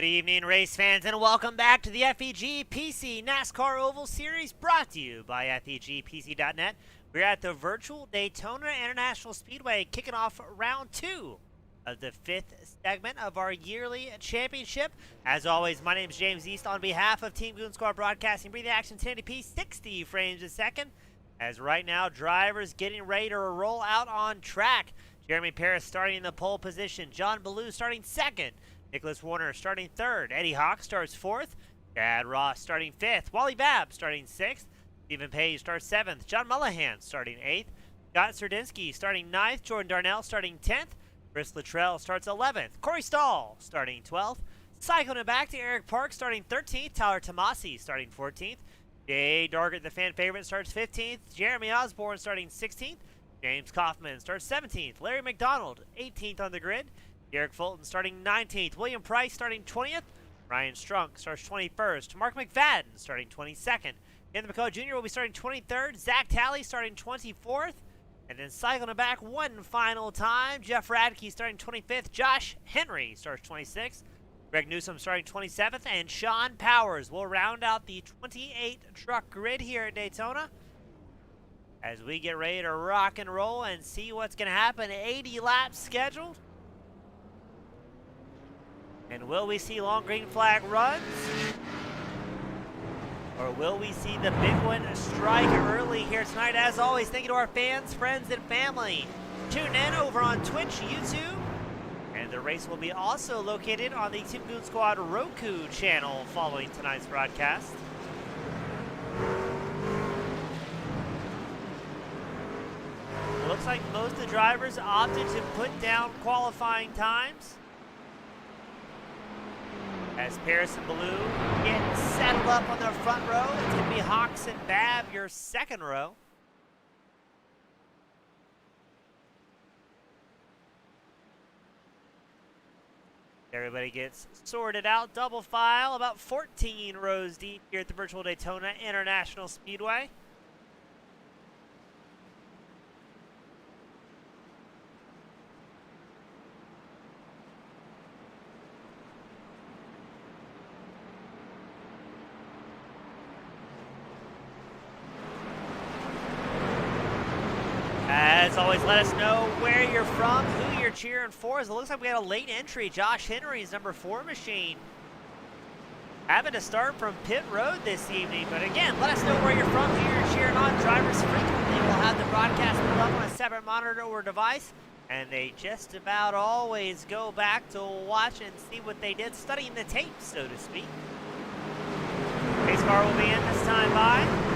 Good evening, race fans, and welcome back to the FEG PC NASCAR Oval Series, brought to you by FEGPC.net. We're at the virtual Daytona International Speedway, kicking off round 2 of the 5th segment of our yearly championship. As always, my name is James East on behalf of Team Goon Squad Broadcasting. Bring the action 1080p, 60 frames a second. As right now, drivers getting ready to roll out on track. Jeremy Paris starting in the pole position. John Ballou starting second. Nicholas Warner starting third. Eddie Hawk starts fourth. Chad Ross starting fifth. Wally Babb starting sixth. Stephen Page starts seventh. John Mullahan starting eighth. Scott Serdinsky starting ninth. Jordan Darnell starting 10th. Chris Luttrell starts 11th. Corey Stahl starting 12th. Cycling back to Eric Park starting 13th. Tyler Tomasi starting 14th. Jay Dargett, the fan favorite, starts 15th. Jeremy Osborne starting 16th. James Kaufman starts 17th. Larry McDonald 18th on the grid. Derek Fulton starting 19th. William Price starting 20th. Ryan Strunk starts 21st. Mark McFadden starting 22nd. Kenneth McCullough Jr. will be starting 23rd. Zach Talley starting 24th. And then cycling back one final time, Jeff Radke starting 25th. Josh Henry starts 26th. Greg Newsom starting 27th. And Sean Powers will round out the 28-truck grid here at Daytona as we get ready to rock and roll and see what's going to happen. 80 laps scheduled. And will we see long green flag runs? Or will we see the big one strike early here tonight? As always, thank you to our fans, friends, and family. Tune in over on Twitch, YouTube. And the race will be also located on the Team Goon Squad Roku channel following tonight's broadcast. It looks like most of the drivers opted to put down qualifying times, as Paris and Ballou get settled up on their front row. It's going to be Hawks and Babb, your second row. Everybody gets sorted out, double file, about 14 rows deep here at the virtual Daytona International Speedway. As always, let us know where you're from, who you're cheering for. As it looks like we had a late entry. Josh Henry's number 4 machine having to start from pit road this evening. But again, let us know where you're from, who you're cheering on. Drivers frequently will have the broadcast put up on a separate monitor or device, and they just about always go back to watch and see what they did, studying the tape, so to speak. Pace car will be in this time by.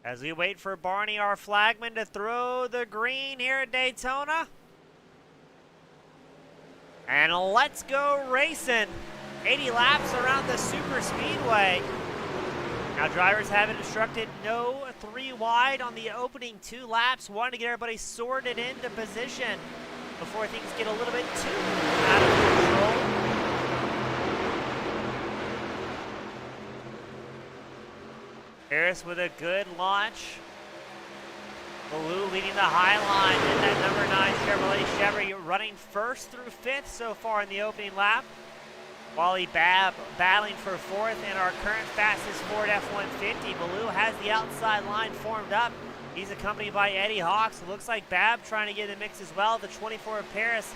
As we wait for Barney, our flagman, to throw the green here at Daytona. And let's go racing. 80 laps around the super speedway. Now drivers have been instructed no 3 wide on the opening 2 laps. Wanting to get everybody sorted into position before things get a little bit too out of control. Harris with a good launch. Ballou leading the high line in that number 9 Chevrolet Chevy, running first through 5th so far in the opening lap. Wally Babb battling for 4th in our current fastest Ford F-150. Ballou has the outside line formed up. He's accompanied by Eddie Hawks. Looks like Babb trying to get in the mix as well. The 24 of Paris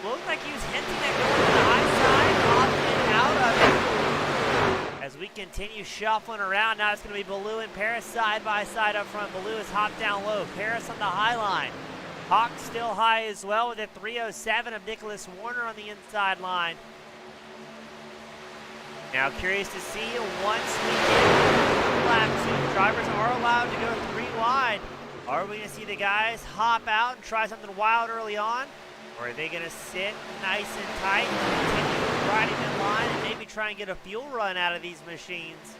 looked like he was hinting at going to the high side, off and out of it. As we continue shuffling around, now it's going to be Ballou and Paris side by side up front. Ballou is hopped down low. Paris on the high line. Hawk still high as well with a 307 of Nicholas Warner on the inside line. Now curious to see, once we get lap 2, drivers are allowed to go 3 wide. Are we going to see the guys hop out and try something wild early on? Or are they going to sit nice and tight and continue riding in line and maybe try and get a fuel run out of these machines?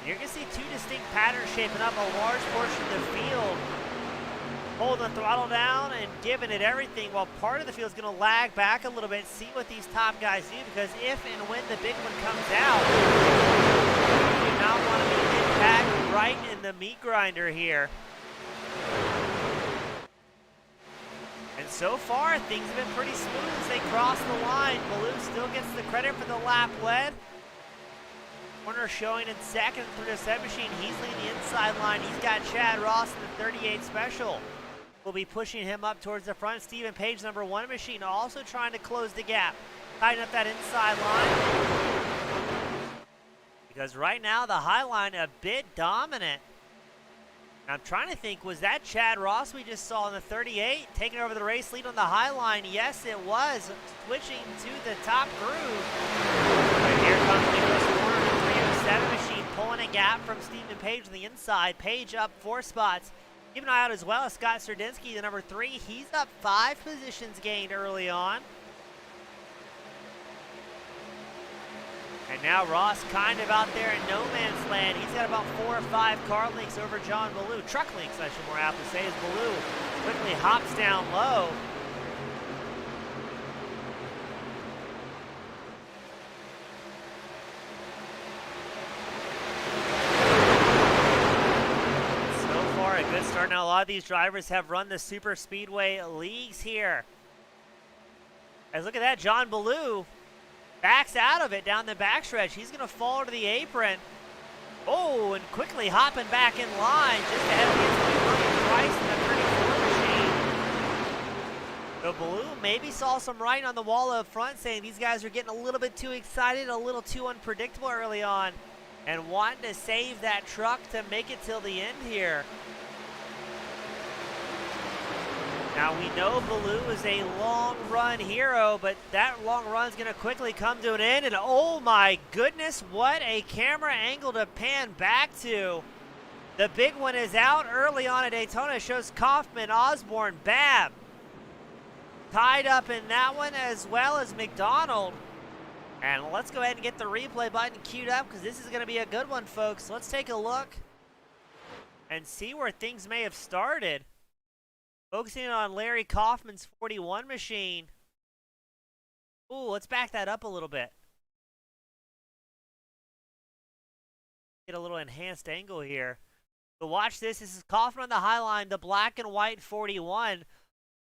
You're going to see 2 distinct patterns shaping up. A large portion of the field holding the throttle down and giving it everything, while part of the field is going to lag back a little bit, see what these top guys do, because if and when the big one comes out, you do not want to be hit back right in the meat grinder here. And And so far, things have been pretty smooth as they cross the line. Baloo still gets the credit for the lap led. Warner showing in second through the 7 machine. He's leading the inside line. He's got Chad Ross in the 38 special. We'll be pushing him up towards the front. Stephen Page, number 1 machine, also trying to close the gap. Tighten up that inside line. Because right now, the high line a bit dominant. I'm trying to think, was that Chad Ross we just saw in the 38 taking over the race lead on the high line? Yes, it was. Switching to the top groove. But here comes Nicholas Warner, the 307 machine, pulling a gap from Stephen Page on the inside. Page up 4 spots. Keep an eye out as well as Scott Serdinsky, the number 3. He's up 5 positions gained early on. And now Ross kind of out there in no man's land. He's got about 4 or 5 car links over John Baloo. Truck links, I should more aptly say, as Baloo quickly hops down low. So far, a good start. Now, a lot of these drivers have run the Super Speedway leagues here. As look at that, John Baloo backs out of it down the backstretch. He's going to fall to the apron. Oh, and quickly hopping back in line just ahead of the William Price in the 34 machine. So Baloo maybe saw some writing on the wall up front saying these guys are getting a little bit too excited, a little too unpredictable early on, and wanting to save that truck to make it till the end here. Now, we know Baloo is a long-run hero, but that long run is going to quickly come to an end. And oh my goodness, what a camera angle to pan back to. The big one is out early on at Daytona. It shows Kaufman, Osborne, Babb tied up in that one, as well as Mcdonald. And let's go ahead and get the replay button queued up, because this is going to be a good one, folks. Let's take a look and see where things may have started. Focusing on Larry Kaufman's 41 machine. Ooh, let's back that up a little bit. Get a little enhanced angle here. So watch this. This is Kaufman on the high line, the black and white 41.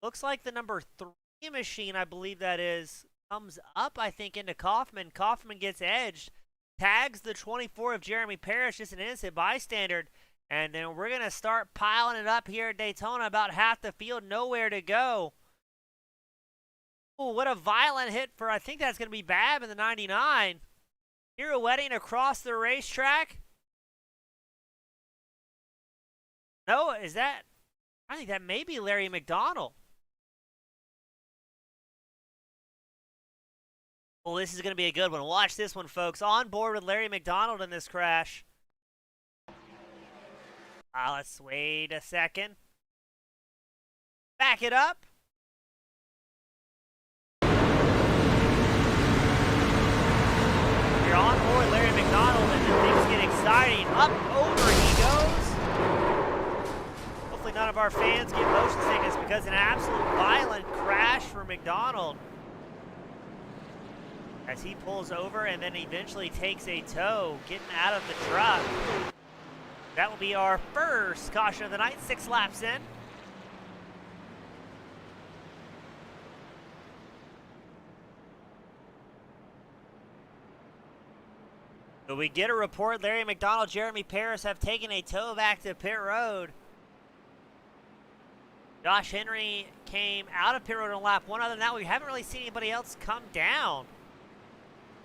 Looks like the number 3 machine, I believe that is, comes up, I think, into Kaufman. Kaufman gets edged. Tags the 24 of Jeremy Parrish, just an innocent bystander. And then we're going to start piling it up here at Daytona. About half the field, nowhere to go. Ooh, what a violent hit for, I think that's going to be Babb in the 99. Pirouetting across the racetrack. No, is that? I think that may be Larry Mcdonald. Well, this is going to be a good one. Watch this one, folks. On board with Larry Mcdonald in this crash. Let's wait a second. Back it up. You're on board Larry Mcdonald, and then things get exciting. Up, over he goes. Hopefully none of our fans get motion sickness, because an absolute violent crash for Mcdonald as he pulls over and then eventually takes a tow, getting out of the truck. That will be our first caution of the night, 6 laps in. So we get a report, Larry Mcdonald, Jeremy Parrish have taken a tow back to pit road. Josh Henry came out of pit road on lap 1. Other than that, we haven't really seen anybody else come down.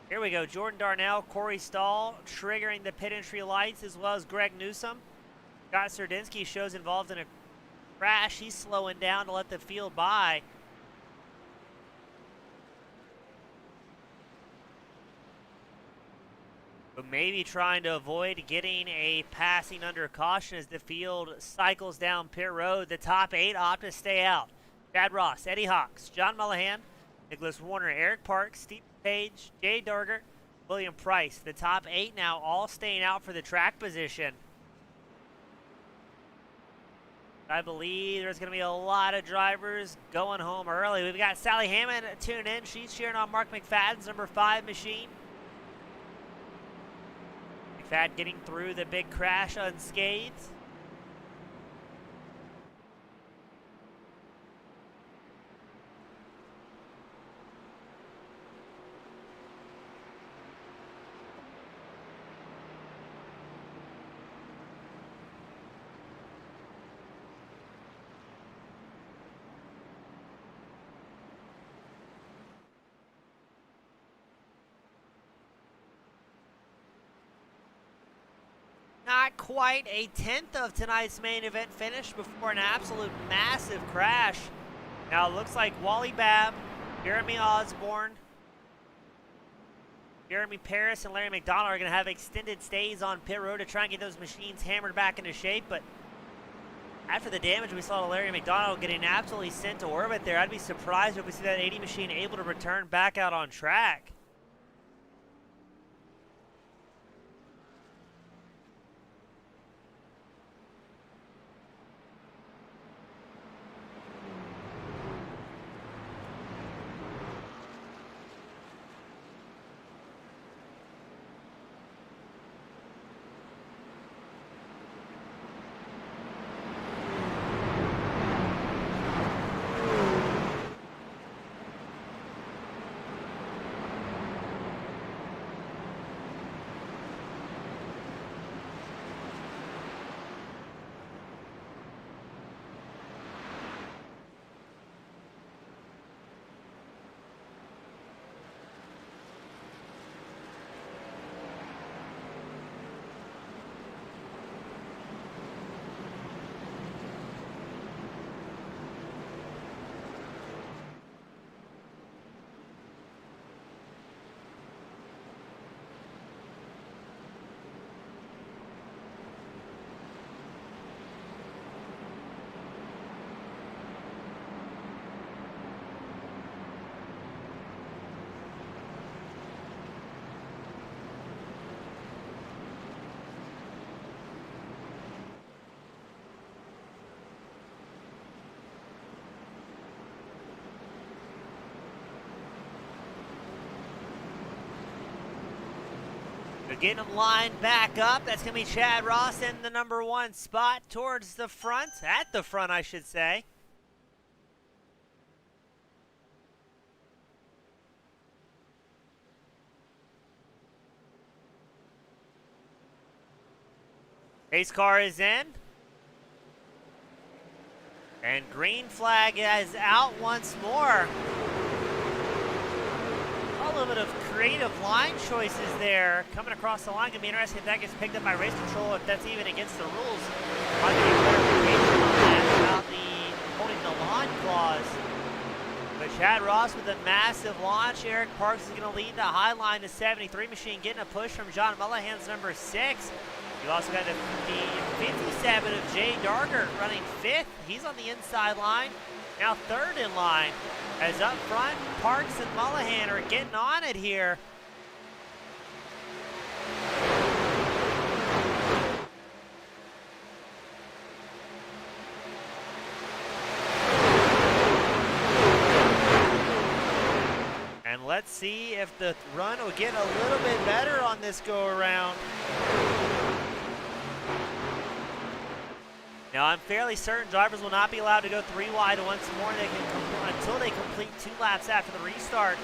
Here we go, Jordan Darnell, Corey Stahl triggering the pit entry lights, as well as Greg Newsom. Scott Serdinsky shows involved in a crash. He's slowing down to let the field by. But maybe trying to avoid getting a passing under caution as the field cycles down pit road. The top 8 opt to stay out. Chad Ross, Eddie Hawks, John Mullahan, Nicholas Warner, Eric Parks, Steve Page, Jay Durgert, William Price. The top 8 now all staying out for the track position. I believe there's going to be a lot of drivers going home early. We've got Sally Hammond tuning in. She's cheering on Mark McFadden's number 5 machine. McFadden getting through the big crash unscathed. not quite a tenth of tonight's main event finish before an absolute massive crash. Now it looks like Wally Babb, Jeremy Osborne, Jeremy Paris, and Larry Mcdonald are going to have extended stays on pit road to try and get those machines hammered back into shape. But after the damage we saw to Larry Mcdonald getting absolutely sent to orbit there, I'd be surprised if we see that 80 machine able to return back out on track. They're getting them lined back up. That's going to be Chad Ross in the number 1 spot towards the front. At the front, I should say. Pace car is in. And green flag is out once more. A little bit of creative line choices there coming across the line. Gonna be interesting if that gets picked up by race control, if that's even against the rules. I'll give you clarification on that about the holding the line clause. But Chad Ross with a massive launch. Eric Parks is gonna lead the high line to 73 machine, getting a push from John Mullahan's number 6. You also got the 57 of Jay Dargert running 5th. He's on the inside line. Now 3rd in line. As up front, Parks and Mullahan are getting on it here. And let's see if the run will get a little bit better on this go-around. Now, I'm fairly certain drivers will not be allowed to go 3 wide once more until they complete 2 laps after the restart.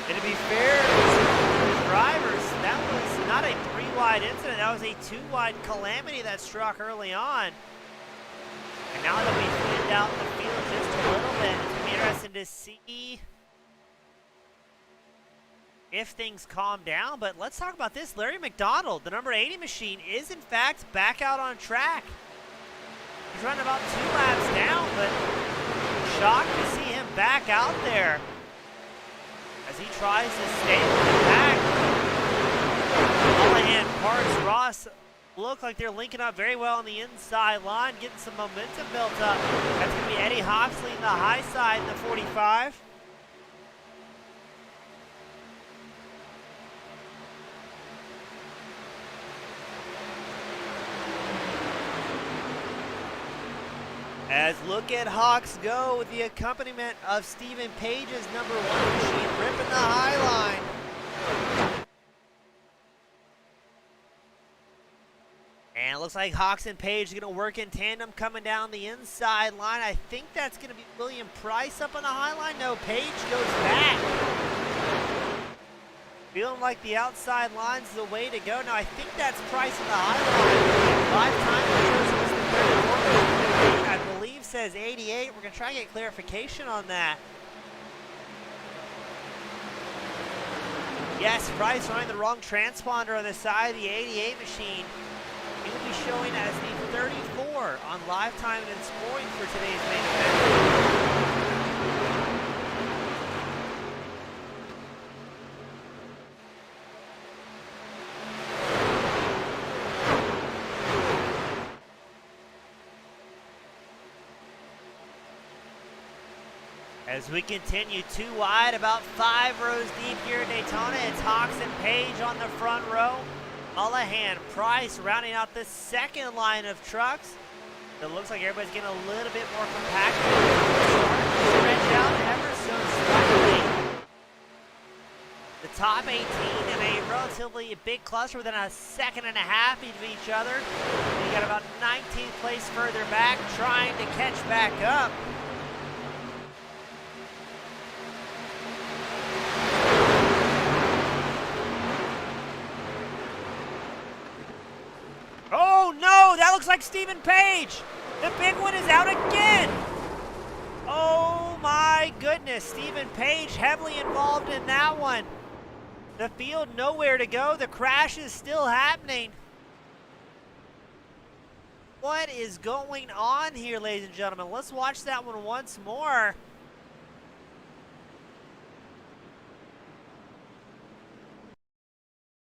And to be fair to the drivers, that was not a 3 wide incident. That was a 2 wide calamity that struck early on. And now that we've thinned out the field just a little bit, it's going to be interesting to see if things calm down. But let's talk about this. Larry Mcdonald, the number 80 machine, is in fact back out on track. He's running about 2 laps down, but shocked to see him back out there as he tries to stay on the back. Mullahan, Parks, Ross look like they're linking up very well on the inside line, getting some momentum built up. That's going to be Eddie Hawksley in the high side in the 45. As look at Hawks go with the accompaniment of Stephen Page's number 1 machine ripping the high line. And it looks like Hawks and Page are going to work in tandem coming down the inside line. I think that's going to be William Price up on the high line. No, Page goes back. Feeling like the outside line's the way to go. Now, I think that's Price on the high line. 5 times it was the third. I believe says 88. We're going to try and get clarification on that. Yes, Price running the wrong transponder on the side of the 88 machine. He will be showing as the 34 on live time and scoring for today's main event. As we continue 2 wide, about 5 rows deep here at Daytona, it's Hawks and Page on the front row. Mullahan, Price rounding out the second line of trucks. It looks like everybody's getting a little bit more compact. Stretch out ever so slightly. The top 18 in a relatively big cluster within a second and a half of each other. You got about 19th place further back, trying to catch back up. Oh no, that looks like Stephen Page. The big one is out again. Oh my goodness, Stephen Page heavily involved in that one. The field nowhere to go. The crash is still happening. What is going on here, ladies and gentlemen? Let's watch that one once more.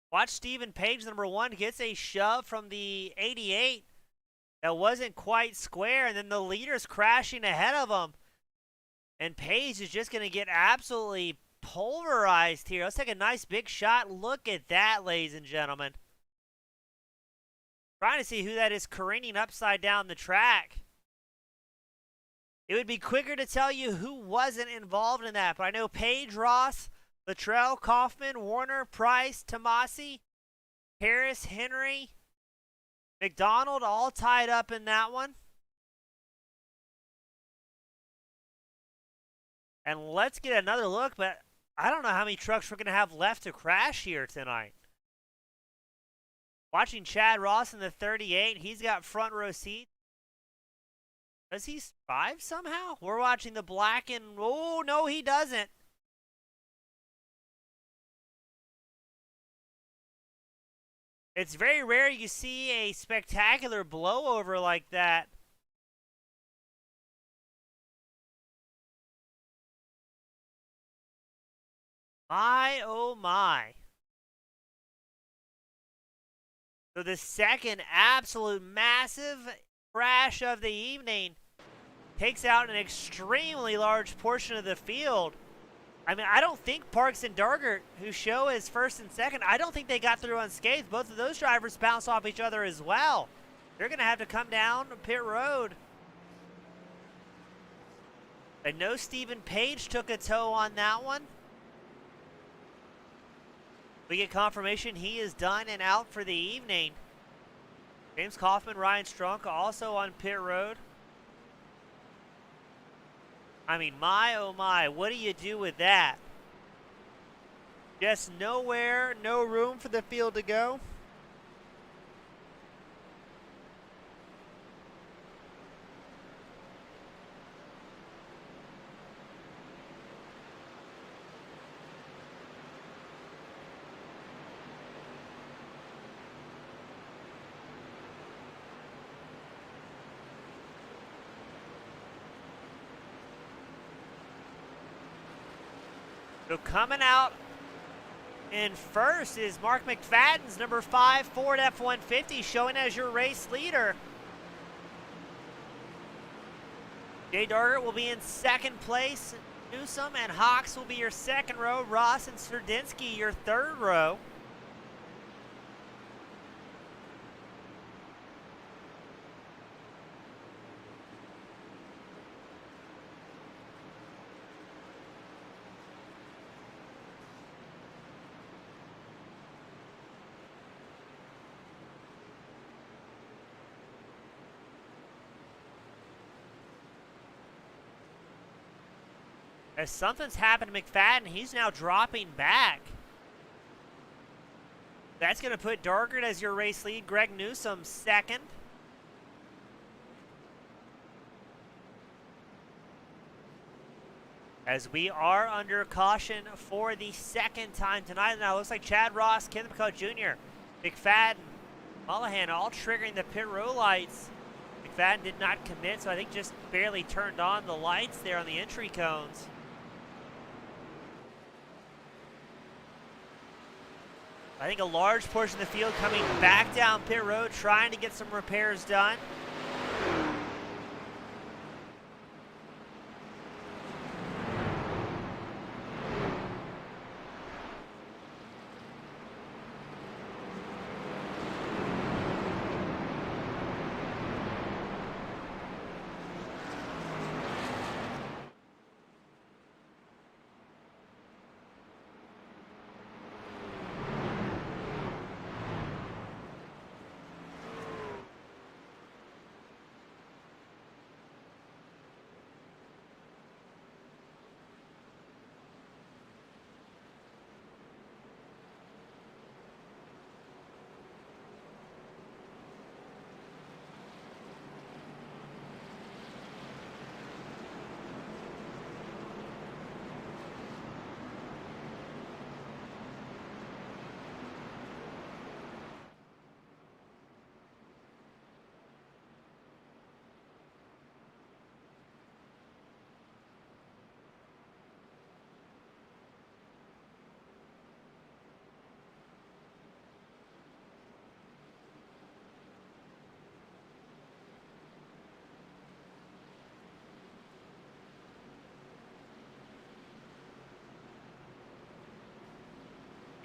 Watch Stephen Page, number 1, gets a shove from the 88 that wasn't quite square, and then the leader's crashing ahead of him. And Page is just going to get absolutely pulverized here. Let's take a nice big shot. Look at that, ladies and gentlemen. Trying to see who that is careening upside down the track. It would be quicker to tell you who wasn't involved in that, but I know Page, Ross, Luttrell, Kaufman, Warner, Price, Tomasi, Harris, Henry, McDonald, all tied up in that one. And let's get another look, but I don't know how many trucks we're going to have left to crash here tonight. Watching Chad Ross in the 38, he's got front row seats. Does he survive somehow? We're watching the black and, oh, no, he doesn't. It's very rare you see a spectacular blowover like that. My, oh my. So the second absolute massive crash of the evening takes out an extremely large portion of the field. I mean, I don't think Parks and Dargert, who show as first and second, I don't think they got through unscathed. Both of those drivers bounce off each other as well. They're going to have to come down pit road. I know Stephen Page took a tow on that one. We get confirmation he is done and out for the evening. James Kaufman, Ryan Strunk also on pit road. I mean, my, oh my, what do you do with that? Just nowhere, no room for the field to go. So coming out in first is Mark McFadden's number 5 Ford F-150, showing as your race leader. Jay Dargert will be in second place. Newsom and Hawks will be your second row. Ross and Serdinsky your third row. As something's happened to McFadden, he's now dropping back. That's going to put Dargert as your race lead. Greg Newsom second. As we are under caution for the second time tonight. Now it looks like Chad Ross, Kenneth McCall Jr., McFadden, Mullahan all triggering the pit row lights. McFadden did not commit, so I think just barely turned on the lights there on the entry cones. I think a large portion of the field coming back down pit road, trying to get some repairs done.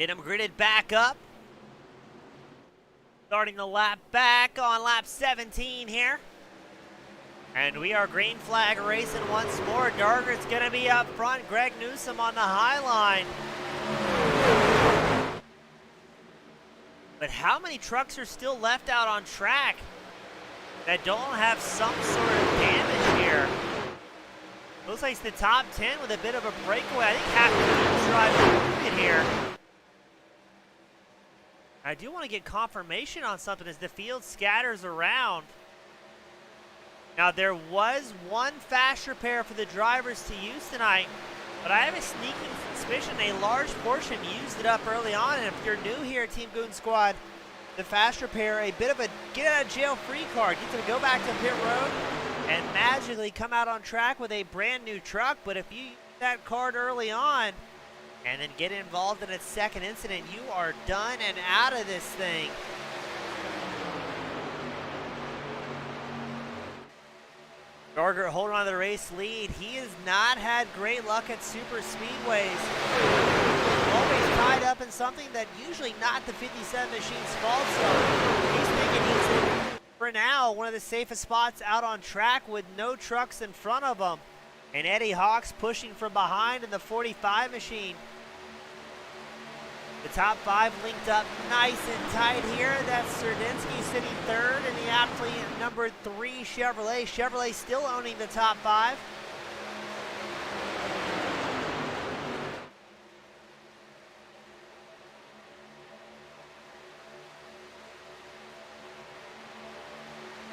Get him gridded back up. Starting the lap back on lap 17 here. And we are green flag racing once more. Dargert's going to be up front. Greg Newsom on the high line. But how many trucks are still left out on track that don't have some sort of damage here? Looks like it's the top 10 with a bit of a breakaway. I think half the team's driving it here. I do want to get confirmation on something as the field scatters around. Now, there was one fast repair for the drivers to use tonight, but I have a sneaking suspicion a large portion used it up early on. And if you're new here at Team Goon Squad, the fast repair, a bit of a get-out-of-jail-free card. Get them to go back to pit road and magically come out on track with a brand new truck. But if you use that card early on, and then get involved in a second incident, you are done and out of this thing. Dargert holding on to the race lead. He has not had great luck at super speedways. Always tied up in something that usually not the 57 machine's fault, so he's thinking he's in, for now, one of the safest spots out on track with no trucks in front of him. And Eddie Hawks pushing from behind in the 45 machine. The top 5 linked up nice and tight here. That's Serdinsky sitting third in the aptly number 3 Chevrolet. Chevrolet still owning the top 5.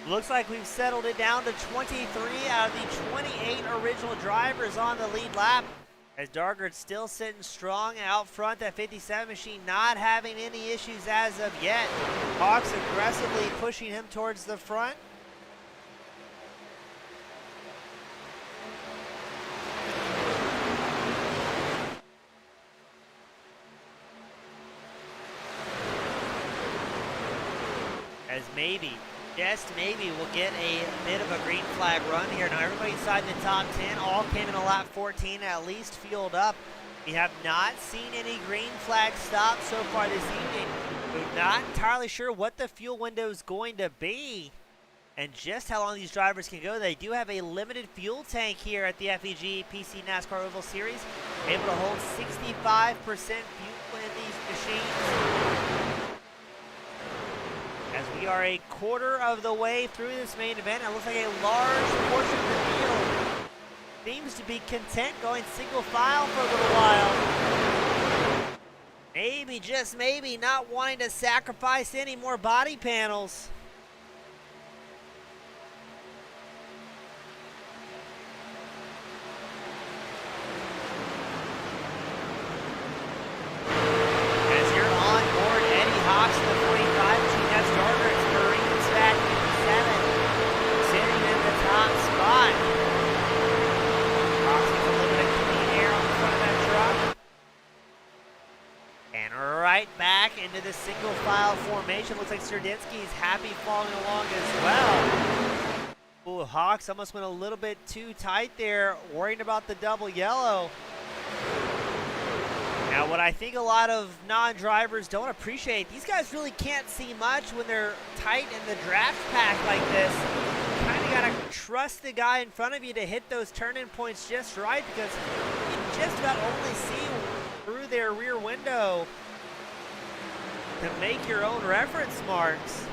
Looks like we've settled it down to 23 out of the 28 original drivers on the lead lap. As Dargert's still sitting strong out front, that 57 machine not having any issues as of yet. Hawks aggressively pushing him towards the front. As maybe, just maybe, we'll get a bit of a green flag run here. Now everybody inside the top 10 all came in a lap 14, at least fueled up. We have not seen any green flag stops so far this evening. We're not entirely sure what the fuel window is going to be and just how long these drivers can go. They do have a limited fuel tank here at the FEG PC NASCAR Oval Series, able to hold 65% fuel in these machines. As we are a quarter of the way through this main event, it looks like a large portion of the field seems to be content going single file for a little while. Maybe, just maybe, not wanting to sacrifice any more body panels. As you're on board, Eddie Hawks in the 45 machine, that's Darger right back into the single file formation. Looks like Serdinsky's happy following along as well. Ooh, Hawks almost went a little bit too tight there, worrying about the double yellow. Now, what I think a lot of non-drivers don't appreciate, these guys really can't see much when they're tight in the draft pack like this. You kind of got to trust the guy in front of you to hit those turn-in points just right, because you can just about only see through their rear window to make your own reference marks.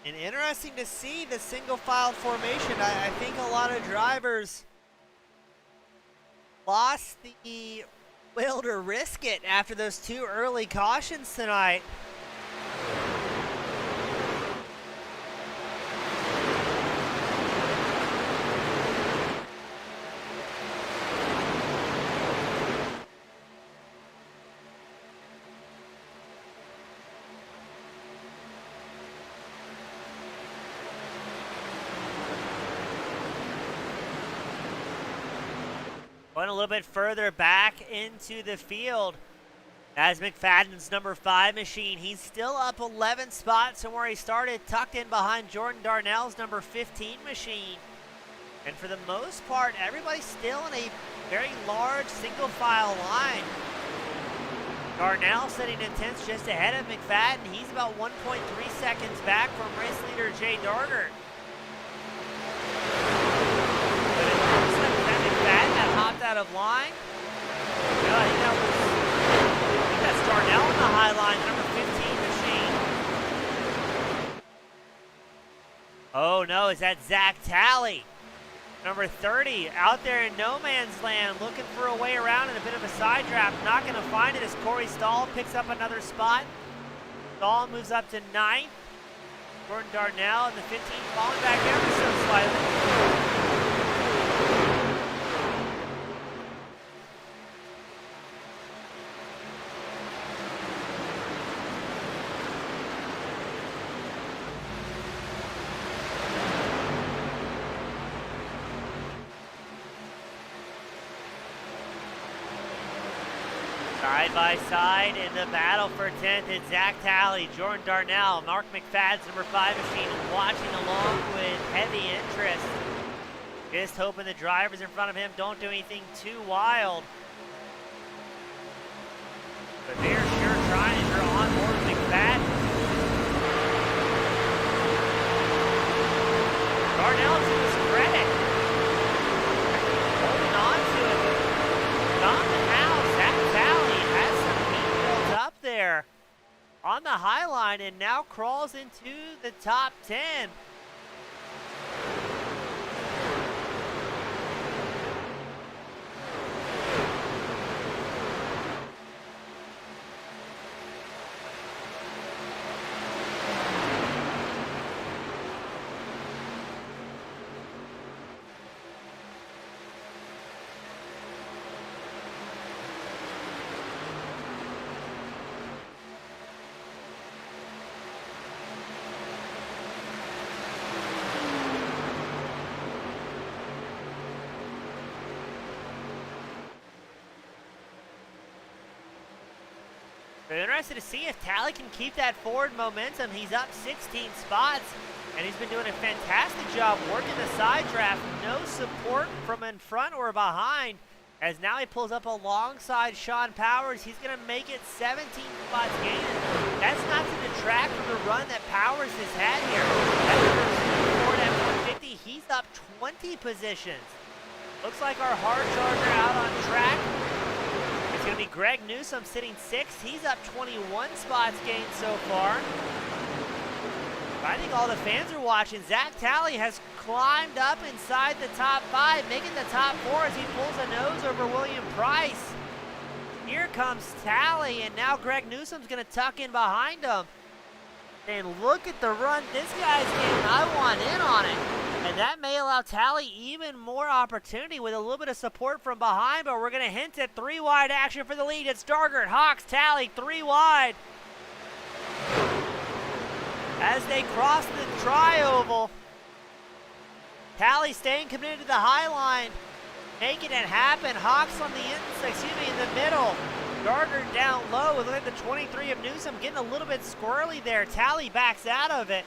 And interesting to see the single file formation. I think a lot of drivers lost the will to risk it after those two early cautions tonight. Going a little bit further back into the field as McFadden's number 5 machine. He's still up 11 spots from where he started, tucked in behind Jordan Darnell's number 15 machine. And for the most part, everybody's still in a very large single file line. Darnell setting intense just ahead of McFadden. He's about 1.3 seconds back from race leader Jay Dargert. Hopped out of line. No, I think that's Darnell on the high line, number 15 machine. Oh no, is that Zach Talley? Number 30, out there in no man's land, looking for a way around in a bit of a side draft. Not going to find it as Corey Stahl picks up another spot. Stahl moves up to 9th. Jordan Darnell in the 15, falling back ever so slightly. Side by side in the battle for 10th, it's Zach Talley, Jordan Darnell, Mark McFadden's number 5 machine, watching along with heavy interest. Just hoping the drivers in front of him don't do anything too wild. But they're sure trying if you're on board with McFadden. Darnell, to his credit, holding on to it. Somehow, Zach Talley has some heat built up there on the high line and now crawls into the top 10. We're interested to see if Talley can keep that forward momentum. He's up 16 spots, and he's been doing a fantastic job working the side draft. No support from in front or behind, as now he pulls up alongside Sean Powers. He's going to make it 17 spots gain. That's not to detract from the run that Powers has had here. Ford at 150, he's up 20 positions. Looks like our hard charger out on track. It's going to be Greg Newsom sitting 6th. He's up 21 spots gained so far. I think all the fans are watching. Zach Talley has climbed up inside the top 5, making the top 4 as he pulls a nose over William Price. Here comes Talley, and now Greg Newsom's going to tuck in behind him. And look at the run this guy's getting. I want in on it. And that may allow Talley even more opportunity with a little bit of support from behind, but we're going to hint at 3 wide action for the lead. It's Dargert, Hawks, Talley, 3 wide. as they cross the tri-oval. Tally staying committed to the high line, making it happen. Hawks on the in the middle. Darger down low. Look at the 23 of Newsom getting a little bit squirrely there. Tally backs out of it.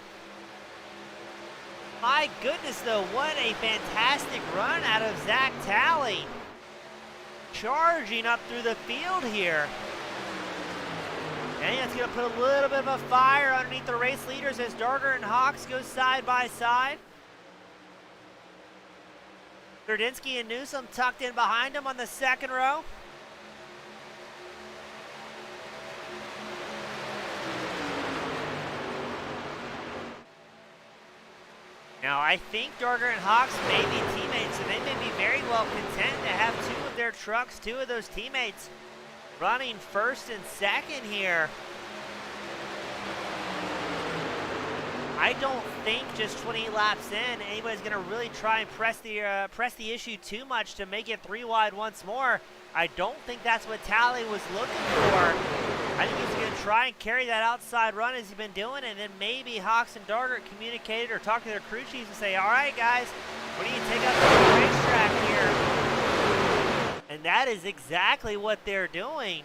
My goodness, though, what a fantastic run out of Zach Tally. Charging up through the field here. And it's going to put a little bit of a fire underneath the race leaders as Darger and Hawks go side by side. Serdinsky and Newsom tucked in behind him on the second row. Now, I think Darger and Hawks may be teammates, so they may be very well content to have two of their trucks, two of those teammates, running first and second here. I don't think just 20 laps in, anybody's going to really try and press the issue too much to make it 3 wide once more. I don't think that's what Tally was looking for. I think he's going to try and carry that outside run as he's been doing, and then maybe Hawks and Darger communicated or talked to their crew chiefs and say, all right, guys, what do you take up to the racetrack here? And that is exactly what they're doing.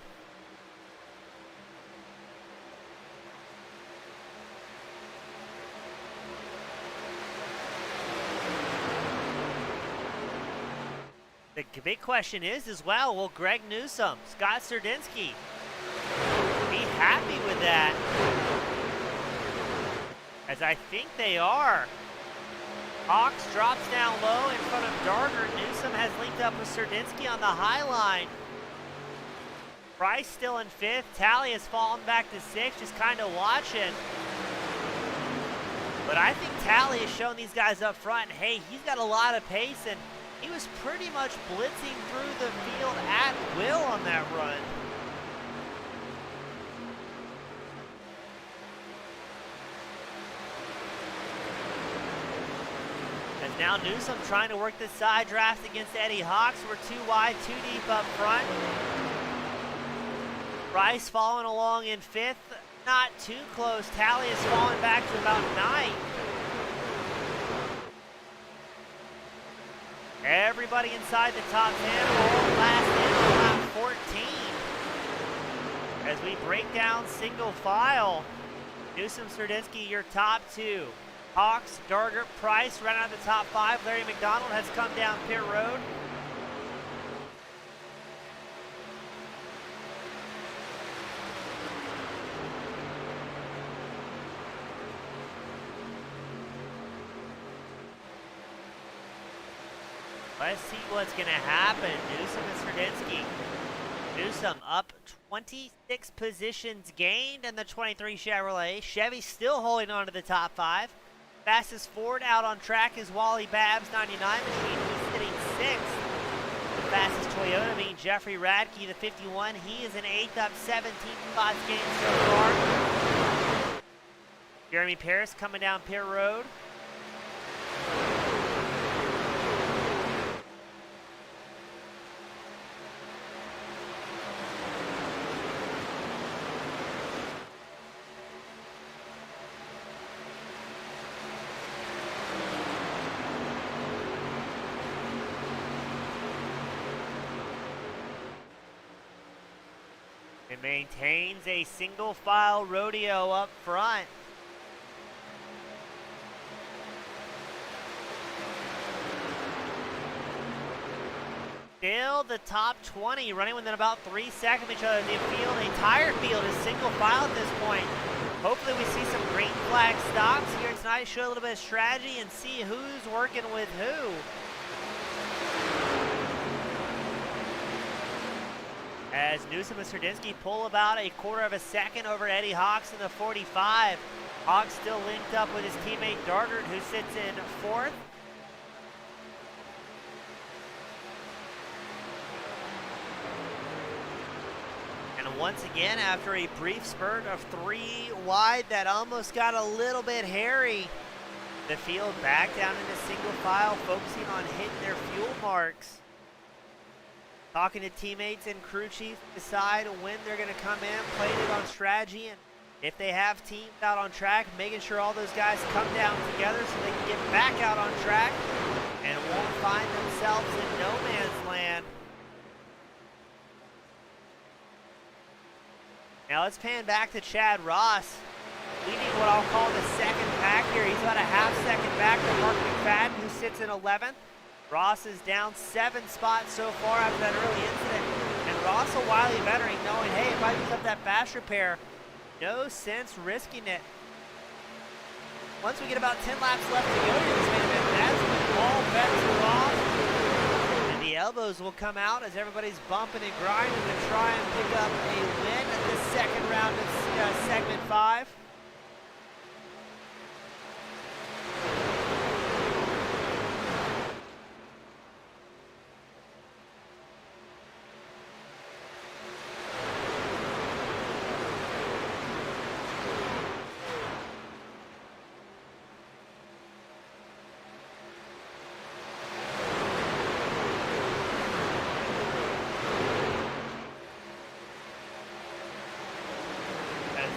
The big question is as well, will Greg Newsom, Scott Serdinsky be happy with that? As I think they are. Hawks drops down low in front of Darger. Newsom has linked up with Serdinsky on the high line. Price still in 5th. Tally has fallen back to 6th, just kind of watching. But I think Tally has shown these guys up front, hey, he's got a lot of pace, and he was pretty much blitzing through the field at will on that run. And now Newsom trying to work the side draft against Eddie Hawks. We're 2 wide, 2 deep up front. Rice following along in 5th. Not too close. Tally is falling back to about 9th. Everybody inside the top 10, all last in on lap 14. As we break down single file, Newsom, Serdinsky, your top 2. Hawks, Darger, Price, right out of the top 5. Larry Mcdonald has come down pit road. Let's see what's going to happen. Newsom and Serdinsky. Newsom up 26 positions gained in the 23 Chevrolet. Chevy still holding on to the top 5. Fastest Ford out on track is Wally Babb's 99 machine. He's sitting 6th. The fastest Toyota being Jeffrey Radke, the 51. He is in 8th, up 17 spots gained so far. Jeremy Paris coming down pit road. It maintains a single file rodeo up front. Still the top 20 running within about 3 seconds of each other. The field, the entire field is single file at this point. Hopefully we see some green flag stops here tonight, show a little bit of strategy and see who's working with who. As Newsom and Serdinsky pull about a 1/4 of a second over Eddie Hawks in the 45. Hawks still linked up with his teammate Darger, who sits in 4th. And once again, after a brief spurt of 3 wide that almost got a little bit hairy, the field back down into single file, focusing on hitting their fuel marks. Talking to teammates and crew chiefs to decide when they're going to come in, playing it on strategy, and if they have teams out on track, making sure all those guys come down together so they can get back out on track and won't find themselves in no man's land. Now let's pan back to Chad Ross, leading what I'll call the second pack here. He's about a half second back to Mark McFadden, who sits in 11th. Ross is down 7 spots so far after that early incident. And Ross, a wily veteran, knowing, hey, if I use up that fast repair, no sense risking it. Once we get about 10 laps left to go to this main event, that's when all bets are off. And the elbows will come out as everybody's bumping and grinding to try and pick up a win at the second round of segment 5.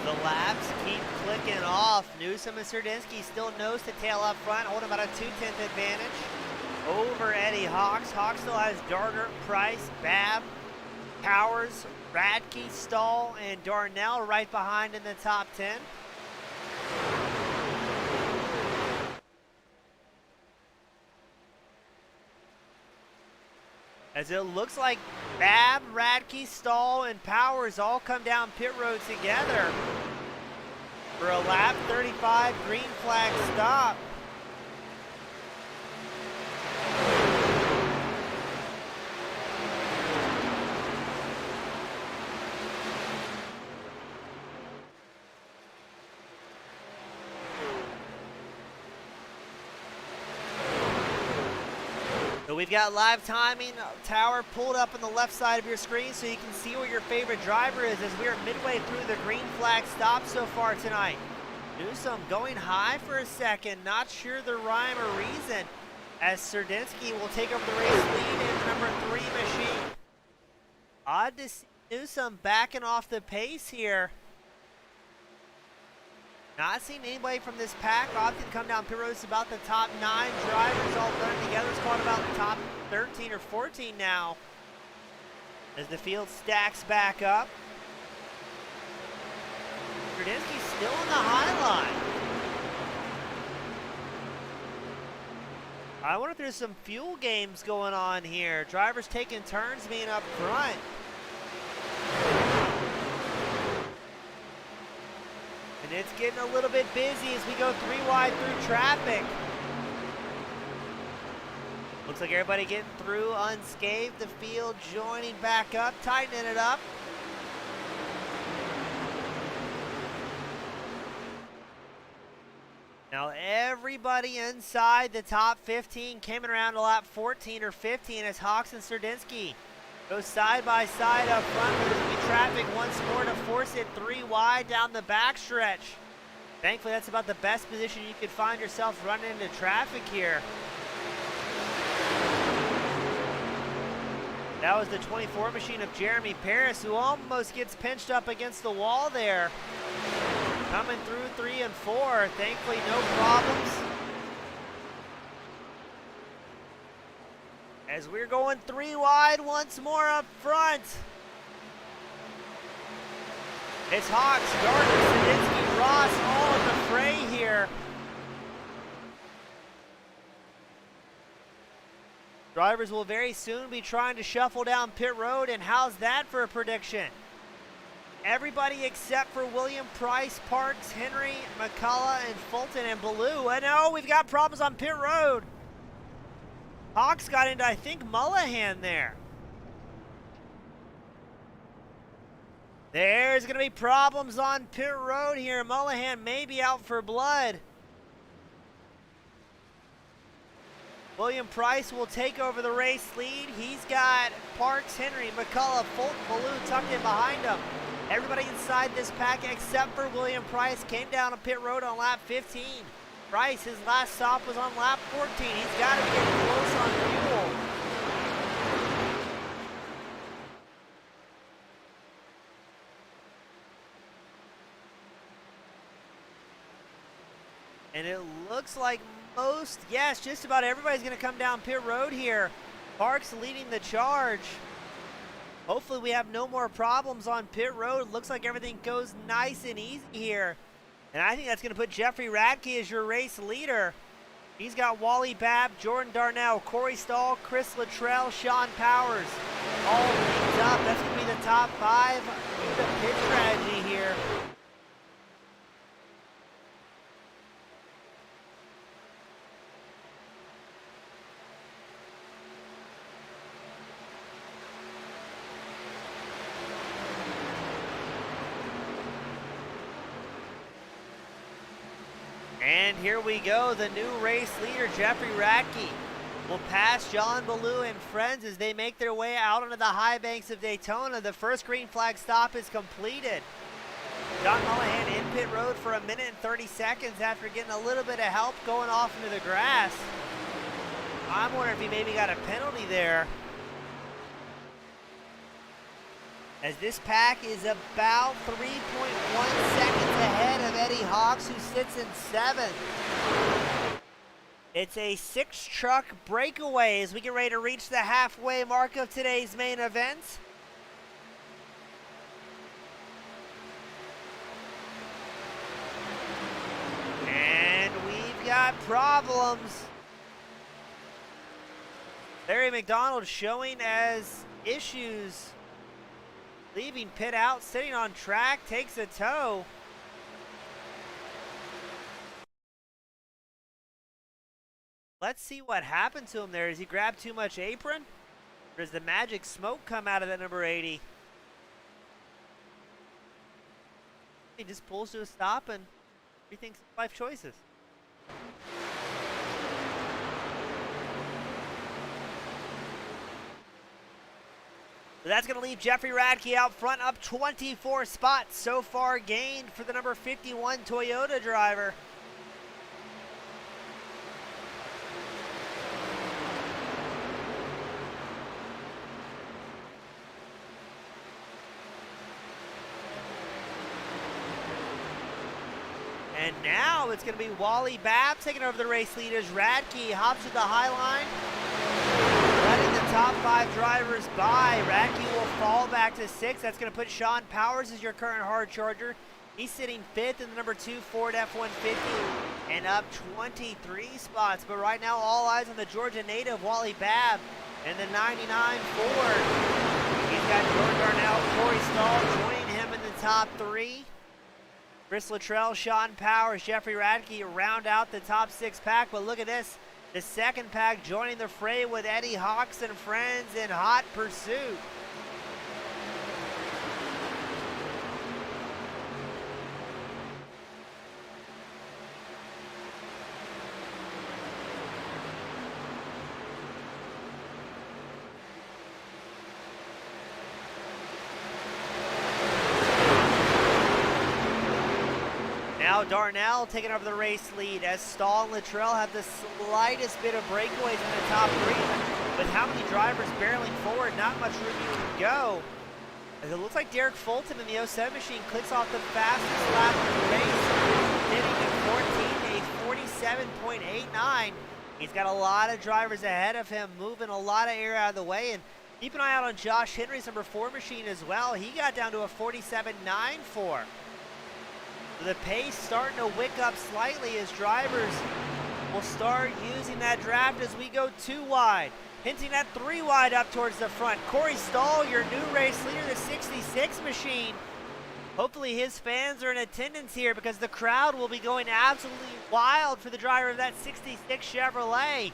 The laps keep clicking off. Newsom and Serdinsky still nose to tail up front, holding about a 2/10 advantage over Eddie Hawks. Hawks still has Darter, Price, Babb, Powers, Radke, Stahl, and Darnell right behind in the top 10. As it looks like Babb, Radke, Stahl, and Powers all come down pit road together for a lap 35 green flag stop. So we've got live timing tower pulled up on the left side of your screen so you can see where your favorite driver is as we are midway through the green flag stop so far tonight. Newsom going high for a second, not sure the rhyme or reason, as Serdinsky will take over the race lead in the number 3 machine. Odd to see Newsom backing off the pace here. Not seeing anybody from this pack often come down pit roads. About the top 9 drivers all done together. It's called about the top 13 or 14 now as the field stacks back up. Serdinsky's still in the high line. I wonder if there's some fuel games going on here. Drivers taking turns being up front. And it's getting a little bit busy as we go 3 wide through traffic. Looks like everybody getting through unscathed. The field joining back up, tightening it up. Now everybody inside the top 15 came around to lap 14 or 15 as Hawks and Serdinsky go side by side up front. There's going to be traffic once more to force it 3 wide down the backstretch. Thankfully, that's about the best position you could find yourself running into traffic here. That was the 24 machine of Jeremy Paris, who almost gets pinched up against the wall there. Coming through 3 and 4. Thankfully, no problems. As we're going 3 wide once more up front. It's Hawks, Gardner, Serdinsky, Ross all in the fray here. Drivers will very soon be trying to shuffle down pit road, and how's that for a prediction? Everybody except for William Price, Parks, Henry, McCullough, and Fulton and Ballou. And no, we've got problems on pit road. Hawks got into, I think, Mullahan there. There's going to be problems on pit road here. Mullahan may be out for blood. William Price will take over the race lead. He's got Parks, Henry, McCullough, Fulton, Ballou tucked in behind him. Everybody inside this pack except for William Price came down a pit road on lap 15. Price, his last stop was on lap 14. He's got to be getting close on fuel. And it looks like yes, just about everybody's going to come down pit road here. Parks leading the charge. Hopefully we have no more problems on pit road. Looks like everything goes nice and easy here. And I think that's going to put Jeffrey Radke as your race leader. He's got Wally Babb, Jordan Darnell, Corey Stahl, Chris Luttrell, Sean Powers all linked up. That's going to be the top 5 in the pit strategy here. And here we go, the new race leader, Jeffrey Radke, will pass John Ballou and friends as they make their way out onto the high banks of Daytona. The first green flag stop is completed. John Mullahan in pit road for 1 minute and 30 seconds after getting a little bit of help going off into the grass. I'm wondering if he maybe got a penalty there, as this pack is about 3.1 seconds ahead of Eddie Hawks, who sits in 7th. It's a 6-truck breakaway as we get ready to reach the halfway mark of today's main event. And we've got problems. Larry Mcdonald showing as issues. Leaving pit out, sitting on track, takes a tow. Let's see what happened to him there. Does he grab too much apron? Or does the magic smoke come out of that number 80? He just pulls to a stop and rethinks life choices. So that's going to leave Jeffrey Radke out front, up 24 spots so far gained for the number 51 Toyota driver. And now it's going to be Wally Babb taking over the race lead as Radke hops to the high line, letting the top 5 drivers by. Radke will fall back to 6th. That's going to put Sean Powers as your current hard charger. He's sitting 5th in the number 2 Ford F-150 and up 23 spots. But right now, all eyes on the Georgia native Wally Babb and the 99 Ford. He's got Jordan Darnell, Corey Stahl joining him in the top 3. Chris Luttrell, Sean Powers, Jeffrey Radke round out the top 6 pack. But look at this. The second pack joining the fray with Eddie Hawks and friends in hot pursuit. Now Darnell taking over the race lead as Stahl and Luttrell have the slightest bit of breakaways in the top 3. With how many drivers barreling forward, not much room you can go. As it looks like Derek Fulton in the 07 machine clicks off the fastest lap of the race, hitting a 47.89. He's got a lot of drivers ahead of him, moving a lot of air out of the way. And keep an eye out on Josh Henry's number 4 machine as well. He got down to a 47.94. The pace starting to wick up slightly as drivers will start using that draft as we go 2 wide. Hinting at 3 wide up towards the front. Corey Stahl, your new race leader, the 66 machine. Hopefully his fans are in attendance here because the crowd will be going absolutely wild for the driver of that 66 Chevrolet.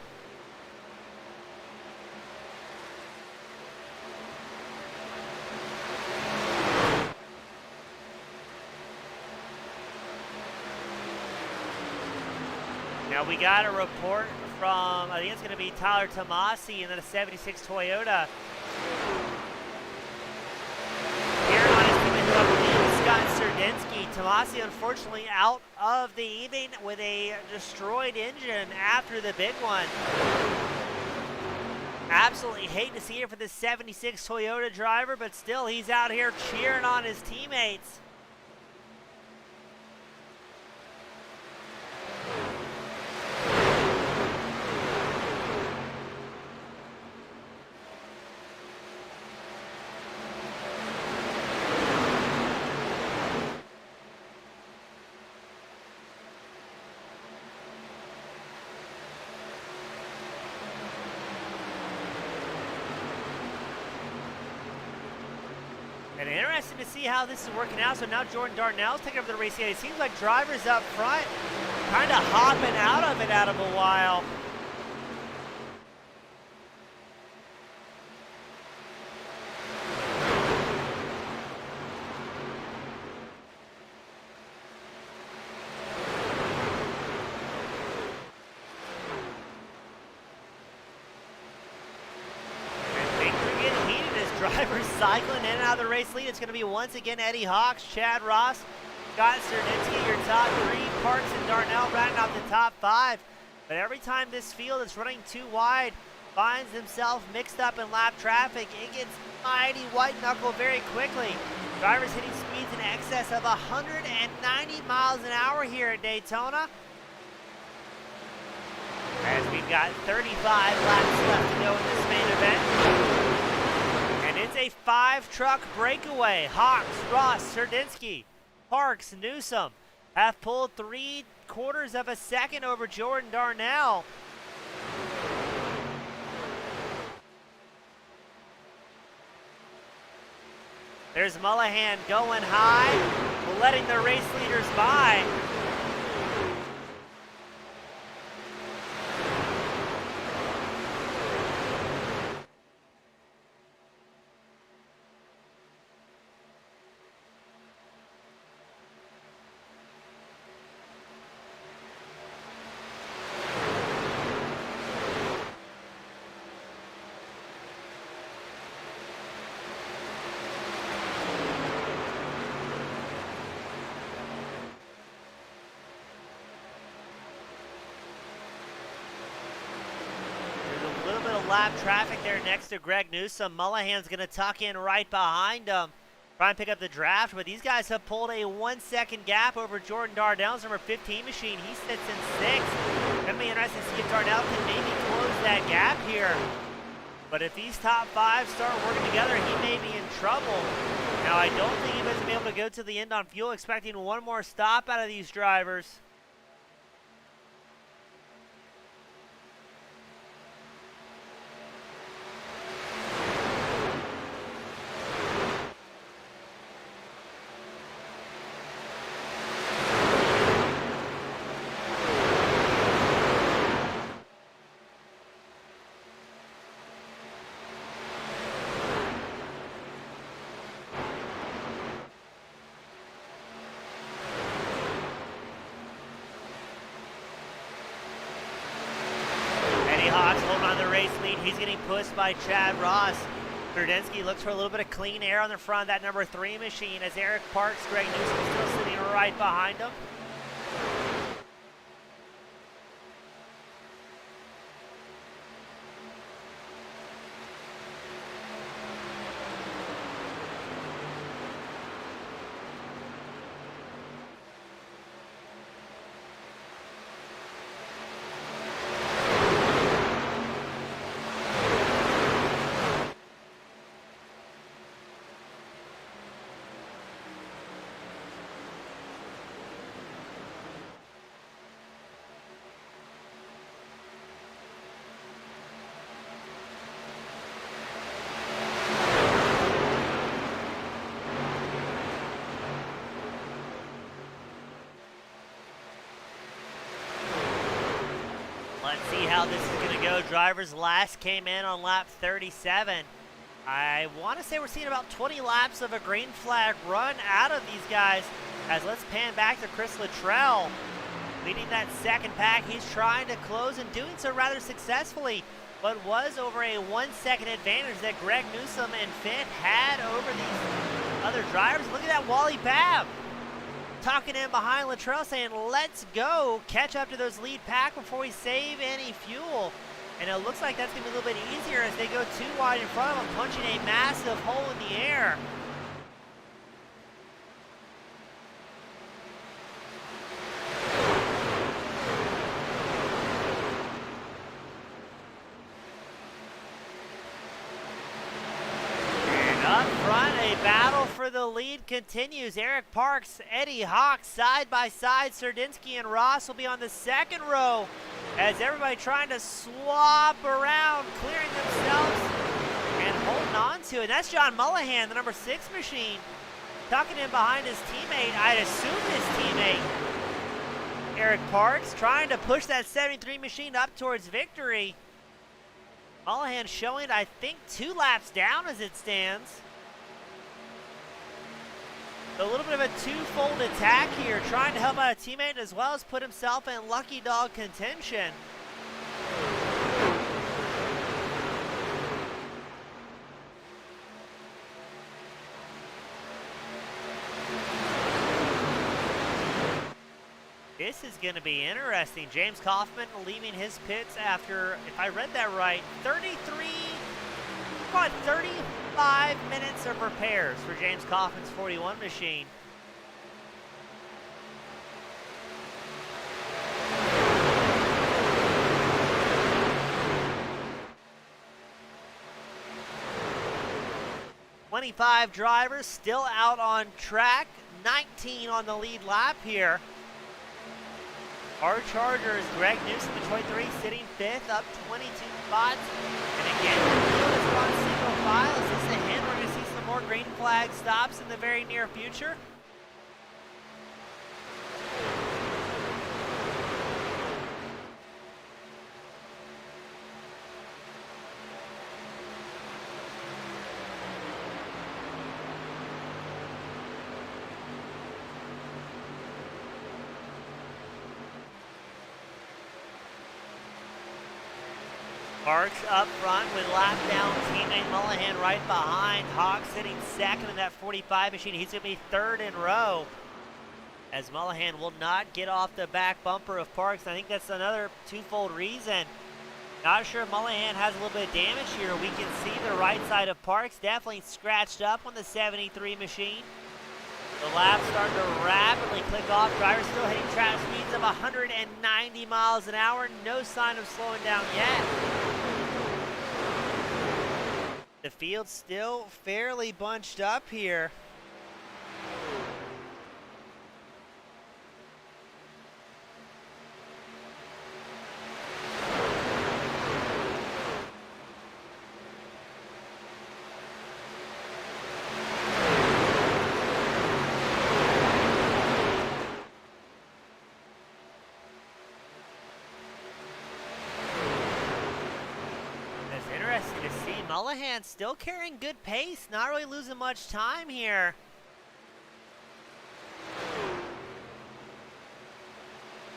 Now we got a report from, I think it's going to be Tyler Tomasi in the 76 Toyota. Here on his team is Scott Serdinsky. Tomasi unfortunately out of the evening with a destroyed engine after the big one. Absolutely hate to see it for the 76 Toyota driver, but still he's out here cheering on his teammates. Interesting to see how this is working out. So now Jordan Darnell's taking over the race. It seems like drivers up front kind of hopping out of it out of a while. Drivers cycling in and out of the race lead. It's going to be once again Eddie Hawks, Chad Ross, Scott Serdinsky, your top three. Parks and Darnell rounding out the top five. But every time this field is running too wide, finds himself mixed up in lap traffic, it gets mighty white knuckle very quickly. Drivers hitting speeds in excess of 190 miles an hour here at Daytona. As we've got 35 laps left to go in this main event. It's a 5-truck breakaway. Hawks, Ross, Serdinsky, Parks, Newsom have pulled 3/4 of a second over Jordan Darnell. There's Mullahan going high, letting the race leaders by. Lap traffic there next to Greg Newsom. Mullahan's going to tuck in right behind him. Try and pick up the draft, but these guys have pulled a 1-second gap over Jordan Darnell's number 15 machine. He sits in 6th. Going to be interesting to see if Darnell can maybe close that gap here. But if these top 5 start working together, he may be in trouble. Now, I don't think he was going to be able to go to the end on fuel, expecting one more stop out of these drivers. Hawks holding on the race lead. He's getting pushed by Chad Ross. Serdinsky looks for a little bit of clean air on the front of that number 3 machine as Eric Parks, Greg Newsom still sitting right behind him. Let's see how this is going to go. Drivers last came in on lap 37. I want to say we're seeing about 20 laps of a green flag run out of these guys. As let's pan back to Chris Luttrell, leading that second pack. He's trying to close and doing so rather successfully, but was over a 1-second advantage that Greg Newsom and Finn had over these other drivers. Look at that Wally Babb talking in behind Luttrell saying, let's go catch up to those lead pack before we save any fuel. And it looks like that's going to be a little bit easier as they go too wide in front of them, punching a massive hole in the air. Up front, a battle for the lead continues. Eric Parks, Eddie Hawks side by side. Serdinsky and Ross will be on the second row as everybody trying to swap around, clearing themselves. And holding on to it. And that's John Mullihan, the number 6 machine, tucking in behind his teammate. I'd assume his teammate, Eric Parks, trying to push that 73 machine up towards victory. Mullihan showing, I think, 2 laps down as it stands. So a little bit of a twofold attack here, trying to help out a teammate as well as put himself in lucky dog contention. This is going to be interesting. James Kaufman leaving his pits after, if I read that right, 35 minutes of repairs for James Kaufman's 41 machine. "25 drivers still out on track, 19 on the lead lap here. Our Chargers, Greg Newsom at 23, sitting 5th, up 22 spots. And again, the field is on single file. Is this a hint? We're going to see some more green flag stops in the very near future. Parks up front with lap down teammate Mullihan right behind. Hawk sitting 2nd in that 45 machine. He's going to be 3rd in row, as Mullihan will not get off the back bumper of Parks. I think that's another twofold reason. Not sure if Mullihan has a little bit of damage here. We can see the right side of Parks definitely scratched up on the 73 machine. The lap's starting to rapidly click off. Drivers still hitting track speeds of 190 miles an hour. No sign of slowing down yet. The field's still fairly bunched up here. Mullihan still carrying good pace, not really losing much time here.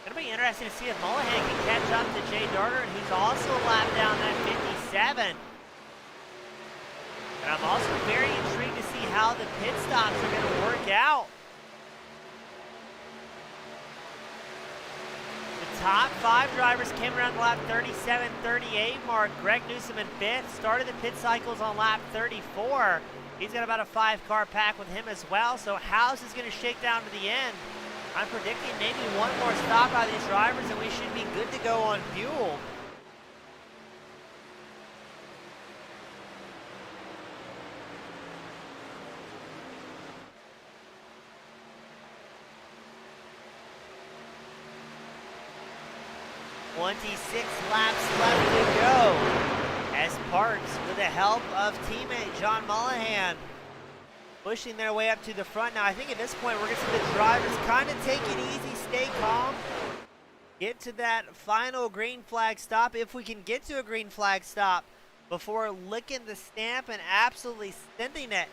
It'll be interesting to see if Mullihan can catch up to Jay Darter, who's also lapped down that 57. And I'm also very intrigued to see how the pit stops are going to work out. Top 5 drivers came around the lap 37-38 mark. Greg Newsom in 5th, started the pit cycles on lap 34. He's got about a 5-car pack with him as well, so how's this going to shake down to the end? I'm predicting maybe one more stop out of these drivers and we should be good to go on fuel. "26 laps left to go," as Parks, with the help of teammate John Mullihan, pushing their way up to the front. Now, I think at this point, we're going to see the drivers kind of take it easy, stay calm, get to that final green flag stop, if we can get to a green flag stop, before licking the stamp and absolutely sending it.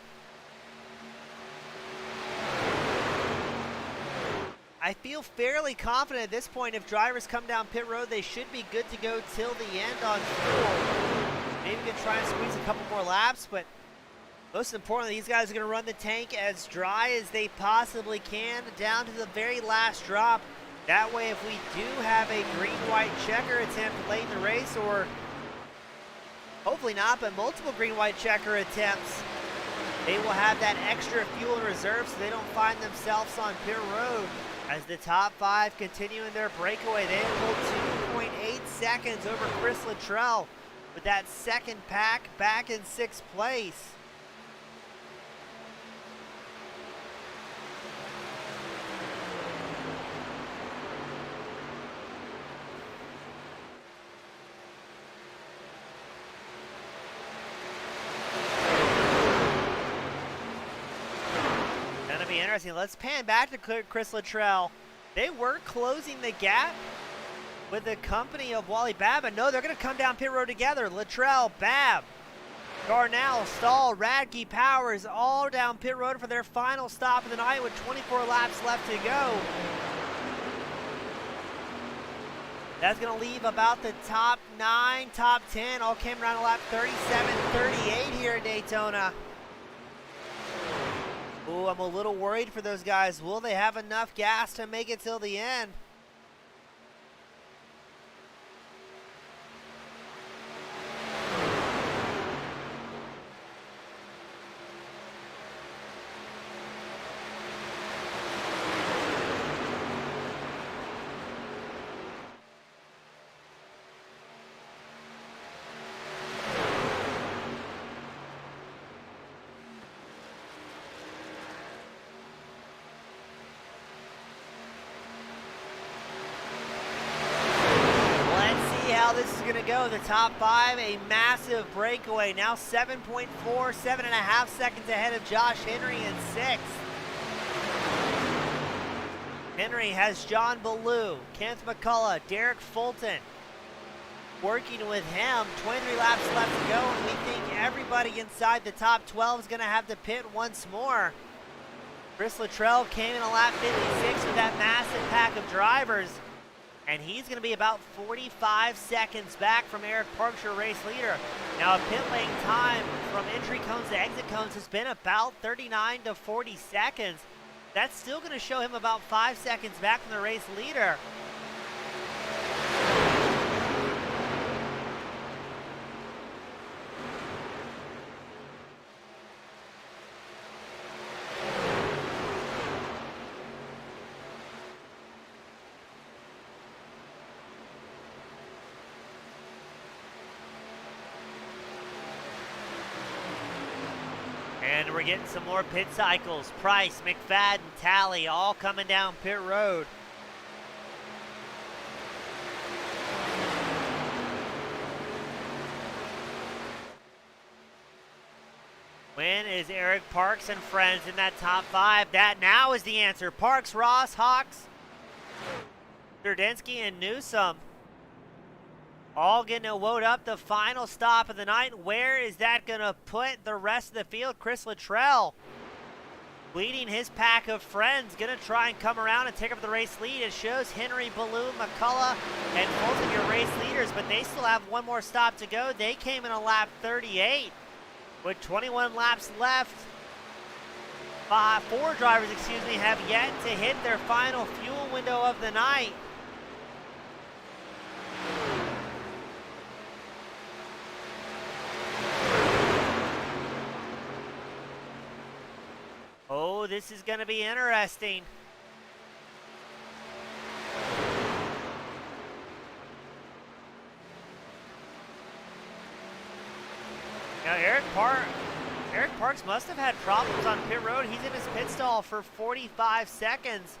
I feel fairly confident at this point if drivers come down pit road, they should be good to go till the end on fuel. Maybe we can try and squeeze a couple more laps, but most importantly, these guys are going to run the tank as dry as they possibly can down to the very last drop. That way, if we do have a green-white checker attempt late in the race, or hopefully not, but multiple green-white checker attempts, they will have that extra fuel in reserve so they don't find themselves on pit road. As the top 5 continuing their breakaway, they pulled 2.8 seconds over Chris Luttrell with that second pack back in 6th place. interesting. Let's pan back to Chris Luttrell. They were closing the gap with the company of Wally Babb, but no, they're going to come down pit road together. Luttrell, Babb, Darnell, Stahl, Radke, Powers, all down pit road for their final stop of the night with 24 laps left to go. That's going to leave about the top 9, top 10. All came around to lap 37, 38 here at Daytona. Ooh, I'm a little worried for those guys. Will they have enough gas to make it till the end? This is going to go. The top 5, a massive breakaway. Now 7.4, 7.5 seconds ahead of Josh Henry in 6th. Henry has John Ballou, Kenneth McCullough, Derek Fulton working with him. 23 laps left to go, and we think everybody inside the top 12 is going to have to pit once more. Chris Luttrell came in a lap 56 with that massive pack of drivers. And he's going to be about 45 seconds back from Eric Parks, your race leader. Now, a pit lane time from entry cones to exit cones has been about 39 to 40 seconds. That's still going to show him about 5 seconds back from the race leader. And we're getting some more pit cycles. Price, McFadden, Talley, all coming down pit road. When is Eric Parks and friends in that top 5? That now is the answer. Parks, Ross, Hawks, Durdinsky, and Newsom. All getting to load up the final stop of the night. Where is that going to put the rest of the field? Chris Luttrell leading his pack of friends. Going to try and come around and take up the race lead. It shows Henry, Ballou, McCullough, and both of your race leaders, but they still have one more stop to go. They came in a lap 38 with 21 laps left. 4 drivers, have yet to hit their final fuel window of the night. Oh, this is going to be interesting. Now, Eric Parks must have had problems on pit road. He's in his pit stall for 45 seconds.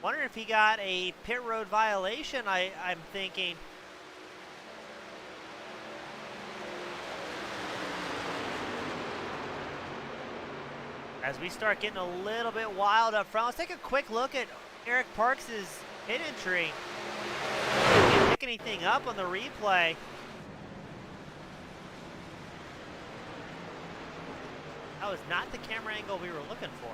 Wondering if he got a pit road violation, I'm thinking. As we start getting a little bit wild up front, let's take a quick look at Eric Parks' pit entry. Didn't pick anything up on the replay. That was not the camera angle we were looking for.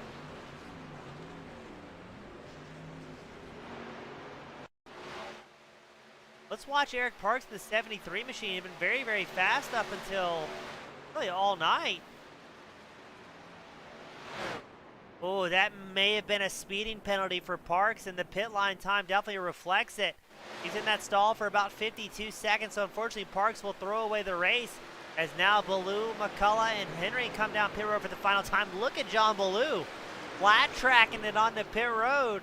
Let's watch Eric Parks in the 73 machine. He's been very, very fast up until really all night. Oh, that may have been a speeding penalty for Parks, and the pit line time definitely reflects it. He's in that stall for about 52 seconds, so unfortunately Parks will throw away the race as now Ballou, McCullough, and Henry come down pit road for the final time. Look at John Ballou flat tracking it on the pit road.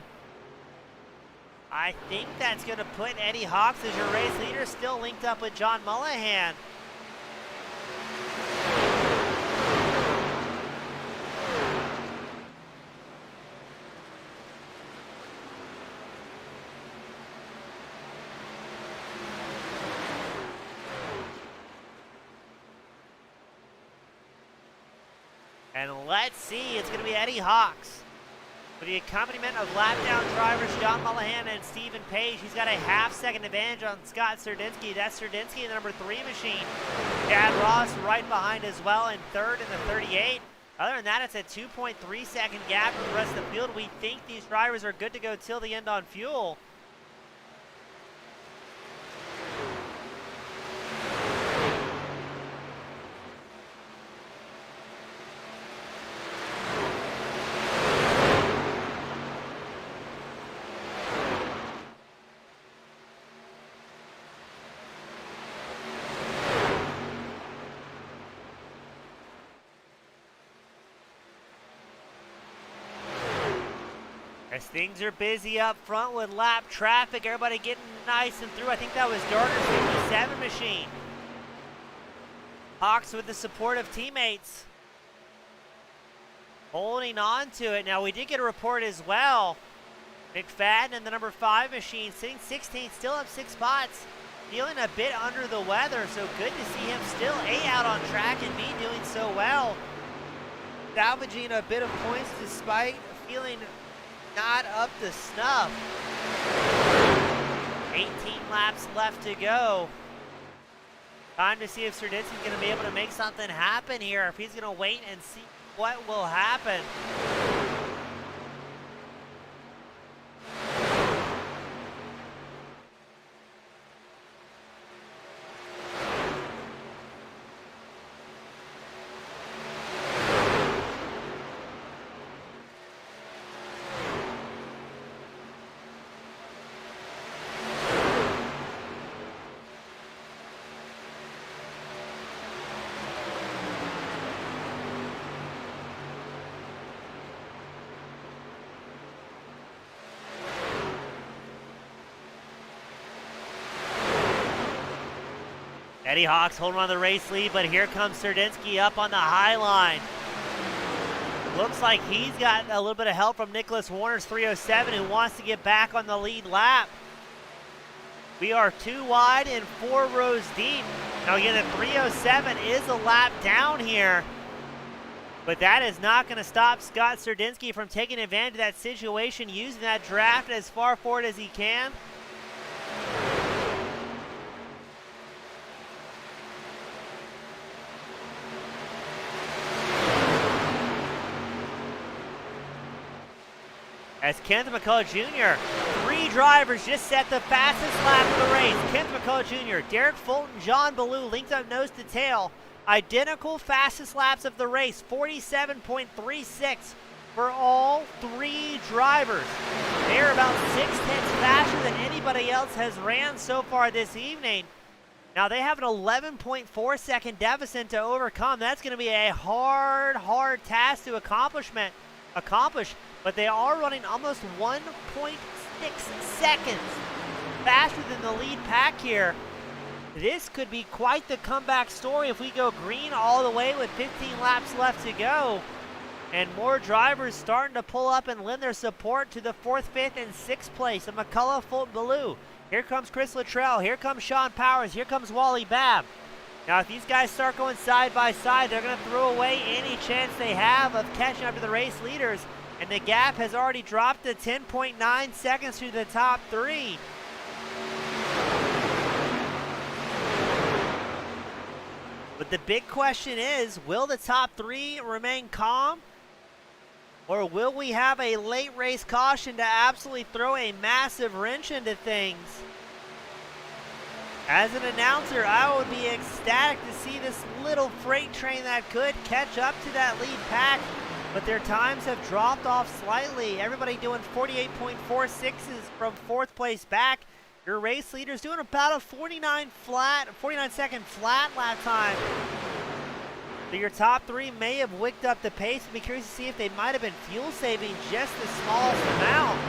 I think that's going to put Eddie Hawks as your race leader, still linked up with John Mullahan. And let's see, it's going to be Eddie Hawks. With the accompaniment of lap-down drivers John Mullahan and Stephen Page, he's got a half-second advantage on Scott Serdinsky. That's Serdinsky in the number 3 machine. Chad Ross right behind as well in third in the 38. Other than that, it's a 2.3-second gap from the rest of the field. We think these drivers are good to go till the end on fuel. As things are busy up front with lap traffic, everybody getting nice and through. I think that was Darter's 57 machine. Hawks with the support of teammates, holding on to it. Now we did get a report as well. McFadden in the number 5 machine, sitting 16th, still up 6 spots. Feeling a bit under the weather, so good to see him still A out on track and B doing so well. Salvaging a bit of points despite feeling not up to snuff. 18 laps left to go. Time to see if Serdinsky's going to be able to make something happen here, if he's going to wait and see what will happen. Eddie Hawks holding on to the race lead, but here comes Serdinsky up on the high line. Looks like he's got a little bit of help from Nicholas Warner's 307, who wants to get back on the lead lap. We are 2 wide and 4 rows deep. Now again, the 307 is a lap down here, but that is not going to stop Scott Serdinsky from taking advantage of that situation, using that draft as far forward as he can. As Kenneth McCullough Jr., 3 drivers just set the fastest lap of the race. Kenneth McCullough Jr., Derek Fulton, John Ballou linked up nose to tail. Identical fastest laps of the race, 47.36 for all 3 drivers. They are about 6 tenths faster than anybody else has ran so far this evening. Now they have an 11.4 second deficit to overcome. That's going to be a hard task to accomplish, but they are running almost 1.6 seconds faster than the lead pack here. This could be quite the comeback story if we go green all the way with 15 laps left to go. And more drivers starting to pull up and lend their support to the 4th, 5th, and 6th place of McCullough, Fulton, Ballou. Here comes Chris Luttrell. Here comes Sean Powers. Here comes Wally Babb. Now, if these guys start going side by side, they're going to throw away any chance they have of catching up to the race leaders. And the gap has already dropped to 10.9 seconds to the top 3. But the big question is, will the top 3 remain calm? Or will we have a late race caution to absolutely throw a massive wrench into things? As an announcer, I would be ecstatic to see this little freight train that could catch up to that lead pack. But their times have dropped off slightly. Everybody doing 48.46s from 4th place back. Your race leader's doing about a 49 second flat lap time. So your top 3 may have wicked up the pace. I'd be curious to see if they might have been fuel saving just the smallest amount.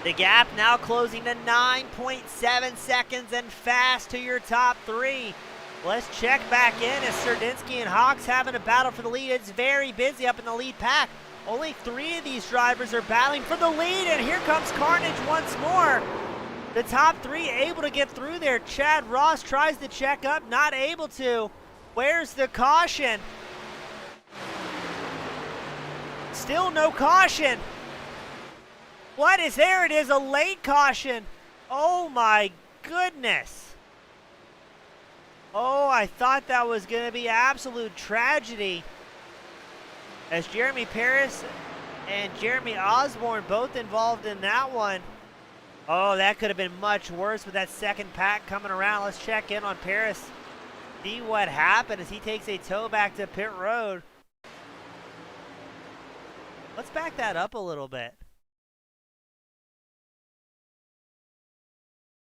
The gap now closing to 9.7 seconds and fast to your top three. Let's check back in as Serdinsky and Hawks having a battle for the lead. It's very busy up in the lead pack. Only 3 of these drivers are battling for the lead, and here comes carnage once more. The top 3 able to get through there. Chad Ross tries to check up, not able to. Where's the caution? Still no caution. What is there? It is a late caution. Oh my goodness. Oh, I thought that was going to be absolute tragedy. As Jeremy Paris and Jeremy Osborne both involved in that one. Oh, that could have been much worse with that second pack coming around. Let's check in on Paris. See what happened as he takes a tow back to pit road. Let's back that up a little bit.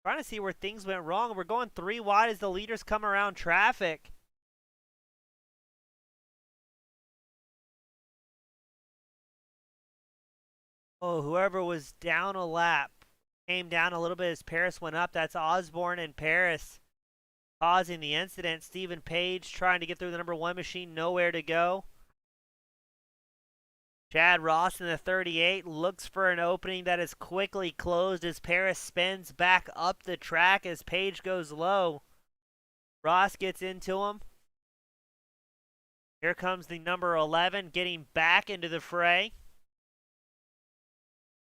Trying to see where things went wrong. We're going 3 wide as the leaders come around traffic. Oh, whoever was down a lap came down a little bit as Paris went up. That's Osborne and Paris causing the incident. Stephen Page trying to get through the number 1 machine, nowhere to go. Chad Ross in the 38 looks for an opening that is quickly closed as Paris spins back up the track as Page goes low. Ross gets into him. Here comes the number 11 getting back into the fray.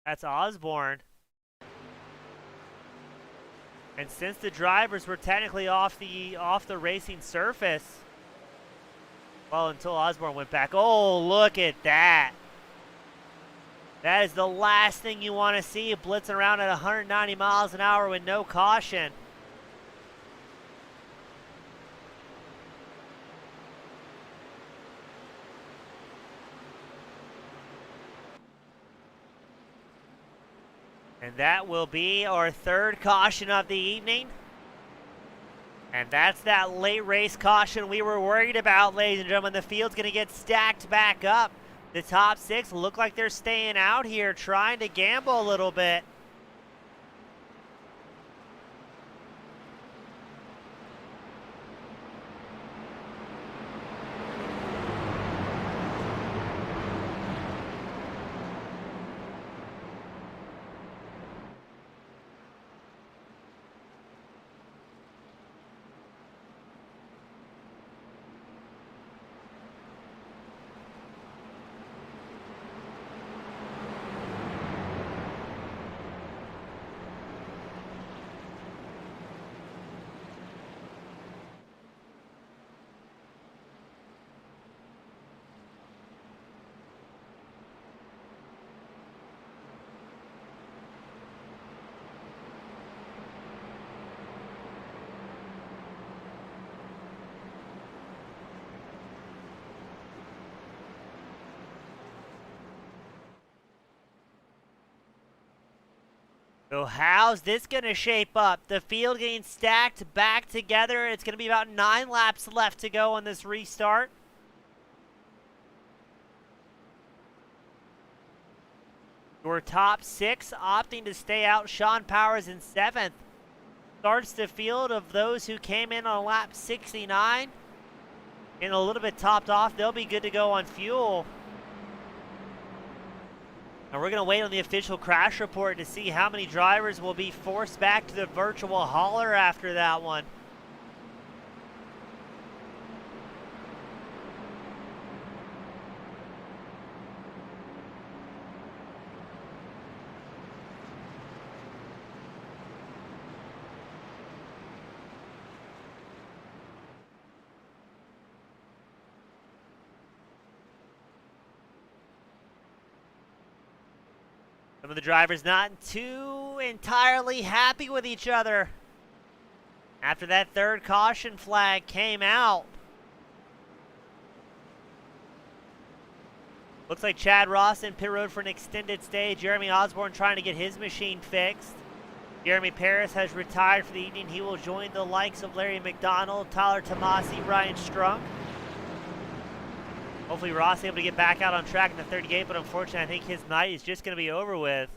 That's Osborne. And since the drivers were technically off the racing surface, well, until Osborne went back. Oh, look at that. That is the last thing you want to see, blitzing around at 190 miles an hour with no caution. And that will be our 3rd caution of the evening. And that's that late race caution we were worried about, ladies and gentlemen. The field's going to get stacked back up. The top 6 look like they're staying out here, trying to gamble a little bit. So how's this going to shape up? The field getting stacked back together. It's going to be about 9 laps left to go on this restart. Your top 6 opting to stay out. Sean Powers in 7th. Starts the field of those who came in on lap 69. And a little bit topped off. They'll be good to go on fuel. And we're going to wait on the official crash report to see how many drivers will be forced back to the virtual hauler after that one. Some of the drivers not too entirely happy with each other after that 3rd caution flag came out. Looks like Chad Ross in pit road for an extended stay. Jeremy Osborne trying to get his machine fixed. Jeremy Paris has retired for the evening. He will join the likes of Larry Mcdonald, Tyler Tomasi, Ryan Strunk. Hopefully Ross is able to get back out on track in the 38, but unfortunately I think his night is just going to be over with.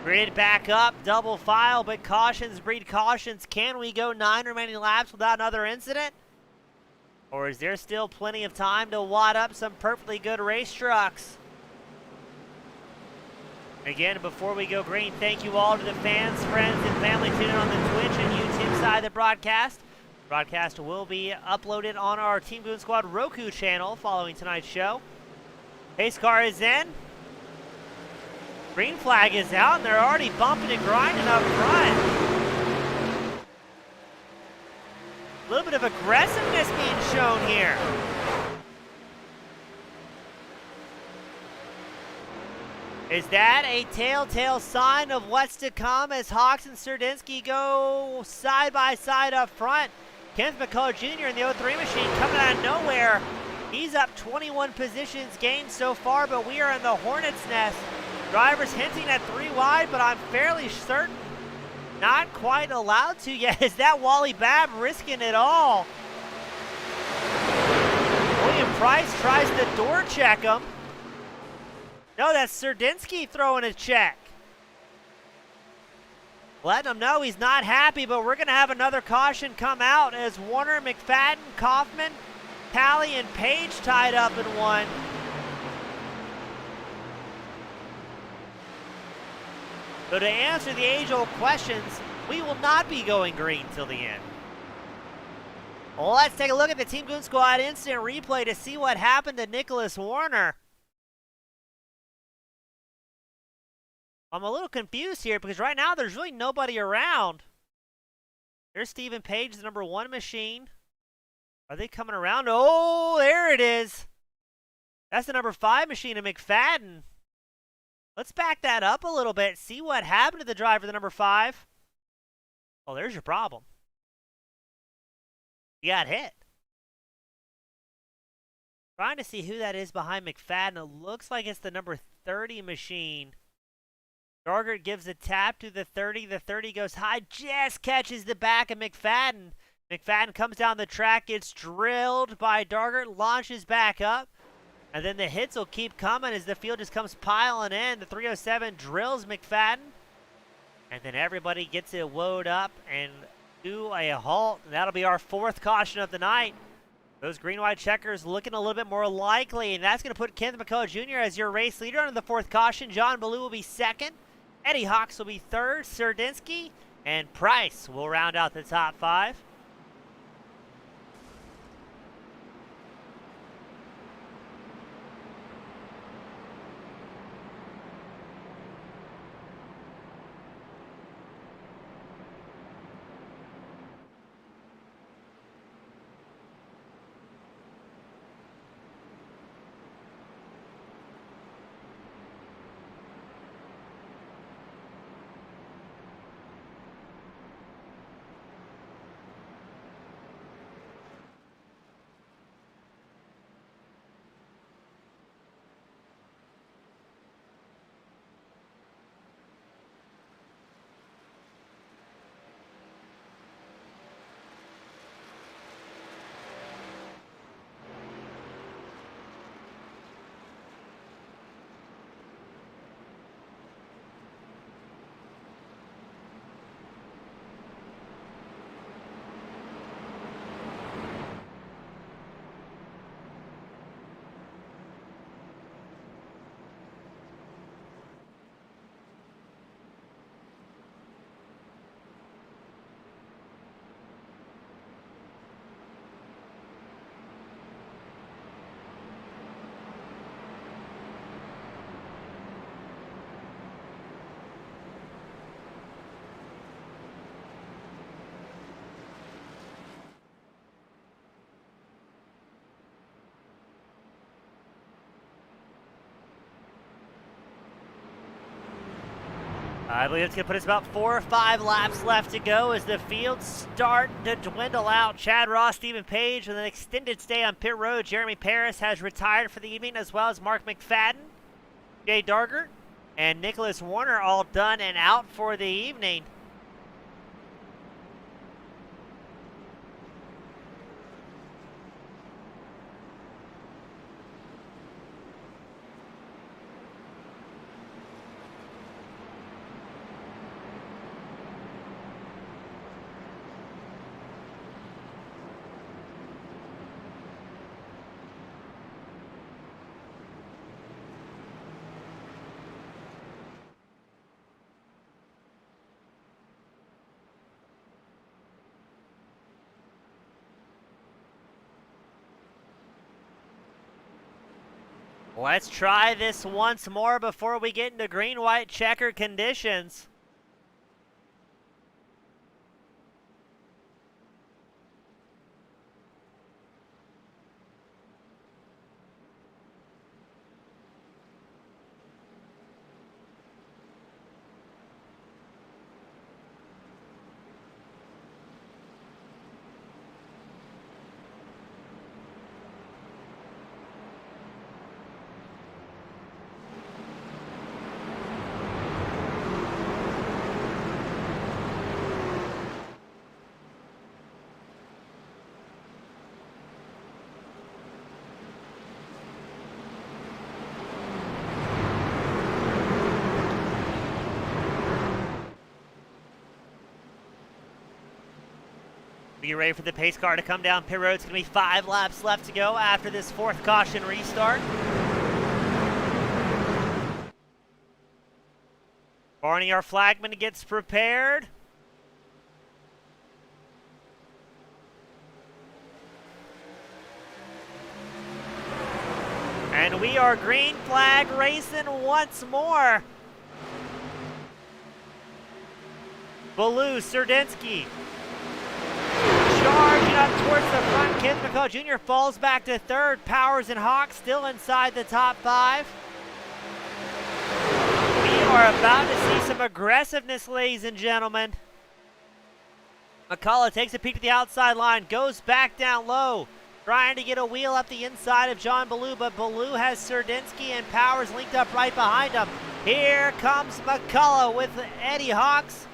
Grid back up, double file, but cautions breed cautions. Can we go 9 remaining laps without another incident? Or is there still plenty of time to wad up some perfectly good race trucks? Again, before we go green, thank you all to the fans, friends, and family tuning on the Twitch and YouTube side of the broadcast. The broadcast will be uploaded on our Team Goon Squad Roku channel following tonight's show. Pace car is in. Green flag is out, and they're already bumping and grinding up front. A little bit of aggressiveness being shown here. Is that a telltale sign of what's to come as Hawks and Serdinsky go side by side up front? Kenneth McCullough Jr. in the 03 machine coming out of nowhere. He's up 21 positions gained so far, but we are in the hornet's nest. Drivers hinting at 3 wide, but I'm fairly certain not quite allowed to yet. Is that Wally Babb risking it all? William Price tries to door check him. No, that's Serdinsky throwing a check. Letting him know he's not happy, but we're going to have another caution come out as Warner, McFadden, Kaufman, Talley, and Page tied up in one. So to answer the age-old questions, we will not be going green till the end. Well, let's take a look at the Team Goon Squad instant replay to see what happened to Nicholas Warner. I'm a little confused here because right now there's really nobody around. There's Stephen Page, the number 1 machine. Are they coming around? Oh, there it is. That's the number 5 machine of McFadden. Let's back that up a little bit, see what happened to the driver, the number 5. Oh, there's your problem. He got hit. Trying to see who that is behind McFadden. It looks like it's the number 30 machine. Dargert gives a tap to the 30. The 30 goes high, just catches the back of McFadden. McFadden comes down the track, gets drilled by Dargert, launches back up. And then the hits will keep coming as the field just comes piling in. The 307 drills McFadden. And then everybody gets it woed up and do a halt. And that'll be our 4th caution of the night. Those green-white checkers looking a little bit more likely. And that's going to put Kenneth McCullough Jr. as your race leader under the 4th caution. John Ballou will be 2nd. Eddie Hawks will be 3rd. Serdinsky and Price will round out the top 5. I believe it's going to put us about 4 or 5 laps left to go as the field's starting to dwindle out. Chad Ross, Stephen Page with an extended stay on pit road. Jeremy Paris has retired for the evening, as well as Mark McFadden, Jay Dargert, and Nicholas Warner all done and out for the evening. Let's try this once more before we get into green-white checker conditions. Be ready for the pace car to come down pit road. It's going to be 5 laps left to go after this 4th caution restart. Barney, our flagman, gets prepared. And we are green flag racing once more. Baloo, Serdinsky. Charging up towards the front. Kenneth McCullough Jr. falls back to 3rd. Powers and Hawk still inside the top 5. We are about to see some aggressiveness, ladies and gentlemen. McCullough takes a peek at the outside line, goes back down low, trying to get a wheel up the inside of John Baloo, but Baloo has Serdinsky and Powers linked up right behind him. Here comes McCullough with Eddie Hawks,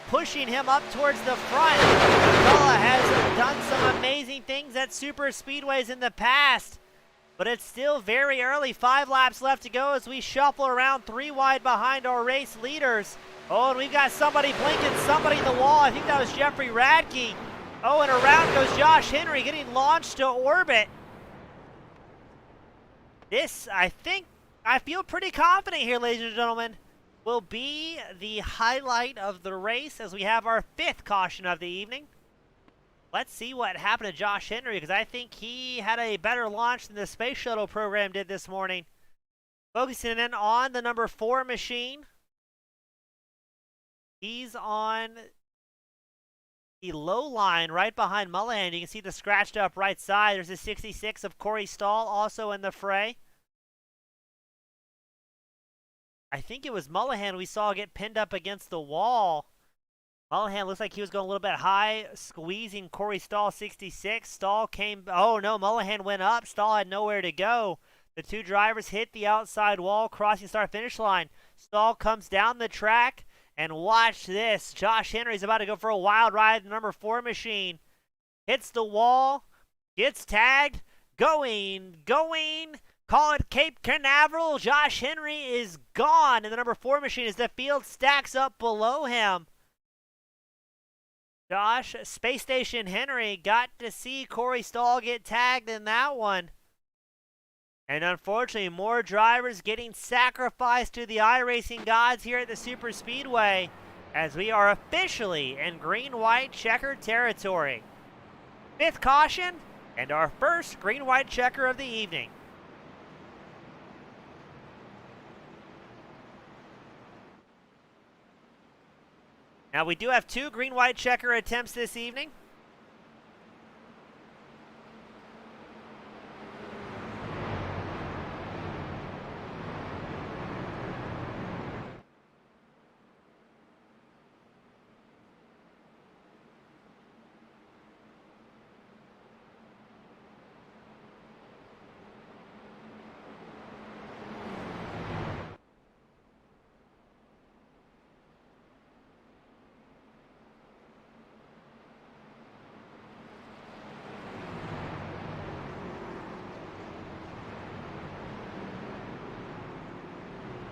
pushing him up towards the front. McCullough has done some amazing things at super speedways in the past, but it's still very early. 5 laps left to go as we shuffle around 3 wide behind our race leaders. Oh, and we've got somebody blinking somebody in the wall. I think that was Jeffrey Radke. Oh, and around goes Josh Henry getting launched to orbit. This, I feel pretty confident here, ladies and gentlemen, will be the highlight of the race as we have our 5th caution of the evening. Let's see what happened to Josh Henry, because I think he had a better launch than the Space Shuttle program did this morning. Focusing in on the number 4 machine. He's on the low line right behind Mullihan. You can see the scratched up right side. There's a 66 of Corey Stahl also in the fray. I think it was Mullihan we saw get pinned up against the wall. Mullihan looks like he was going a little bit high, squeezing Corey Stahl 66. Stahl came, oh no, Mullihan went up. Stahl had nowhere to go. The 2 drivers hit the outside wall, crossing start finish line. Stahl comes down the track, and watch this. Josh Henry's about to go for a wild ride. The number 4 machine hits the wall, gets tagged, going. Call it Cape Canaveral. Josh Henry is gone in the number 4 machine as the field stacks up below him. Josh, Space Station Henry, got to see Corey Stahl get tagged in that one. And unfortunately, more drivers getting sacrificed to the iRacing gods here at the Super Speedway as we are officially in green-white checker territory. 5th caution and our first green-white checker of the evening. Now, we do have 2 green-white checker attempts this evening.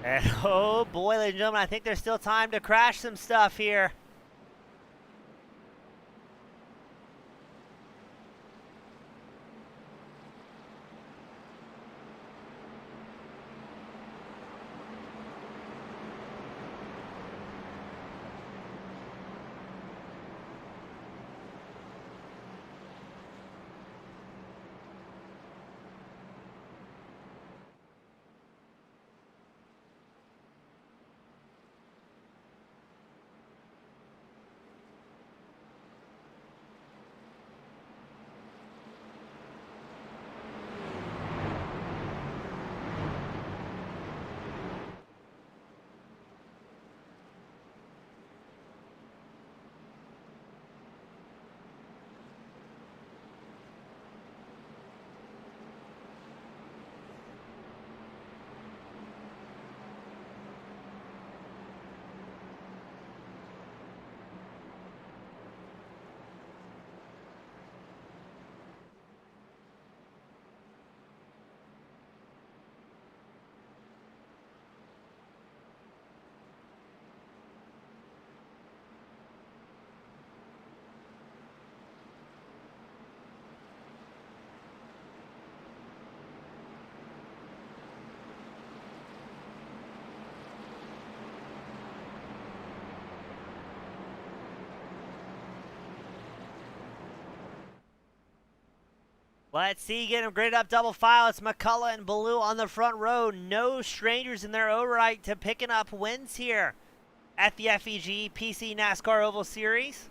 And oh boy, ladies and gentlemen, I think there's still time to crash some stuff here. Let's see, getting graded up double file. It's McCullough and Ballou on the front row. No strangers in their own right to picking up wins here at the FEG PC NASCAR Oval Series.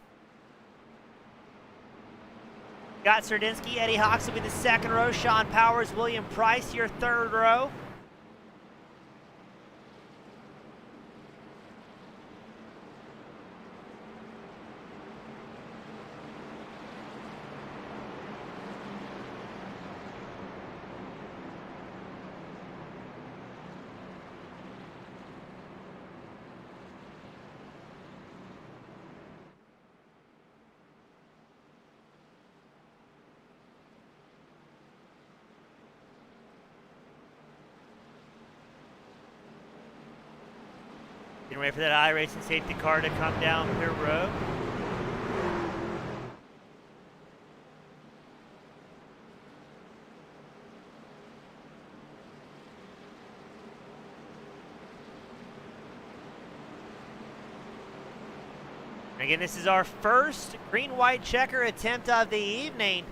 Got Serdinsky, Eddie Hawks will be the second row. Sean Powers, William Price, your third row. Getting ready for that iRacing safety car to come down pit road. Again, this is our first green-white checker attempt of the evening.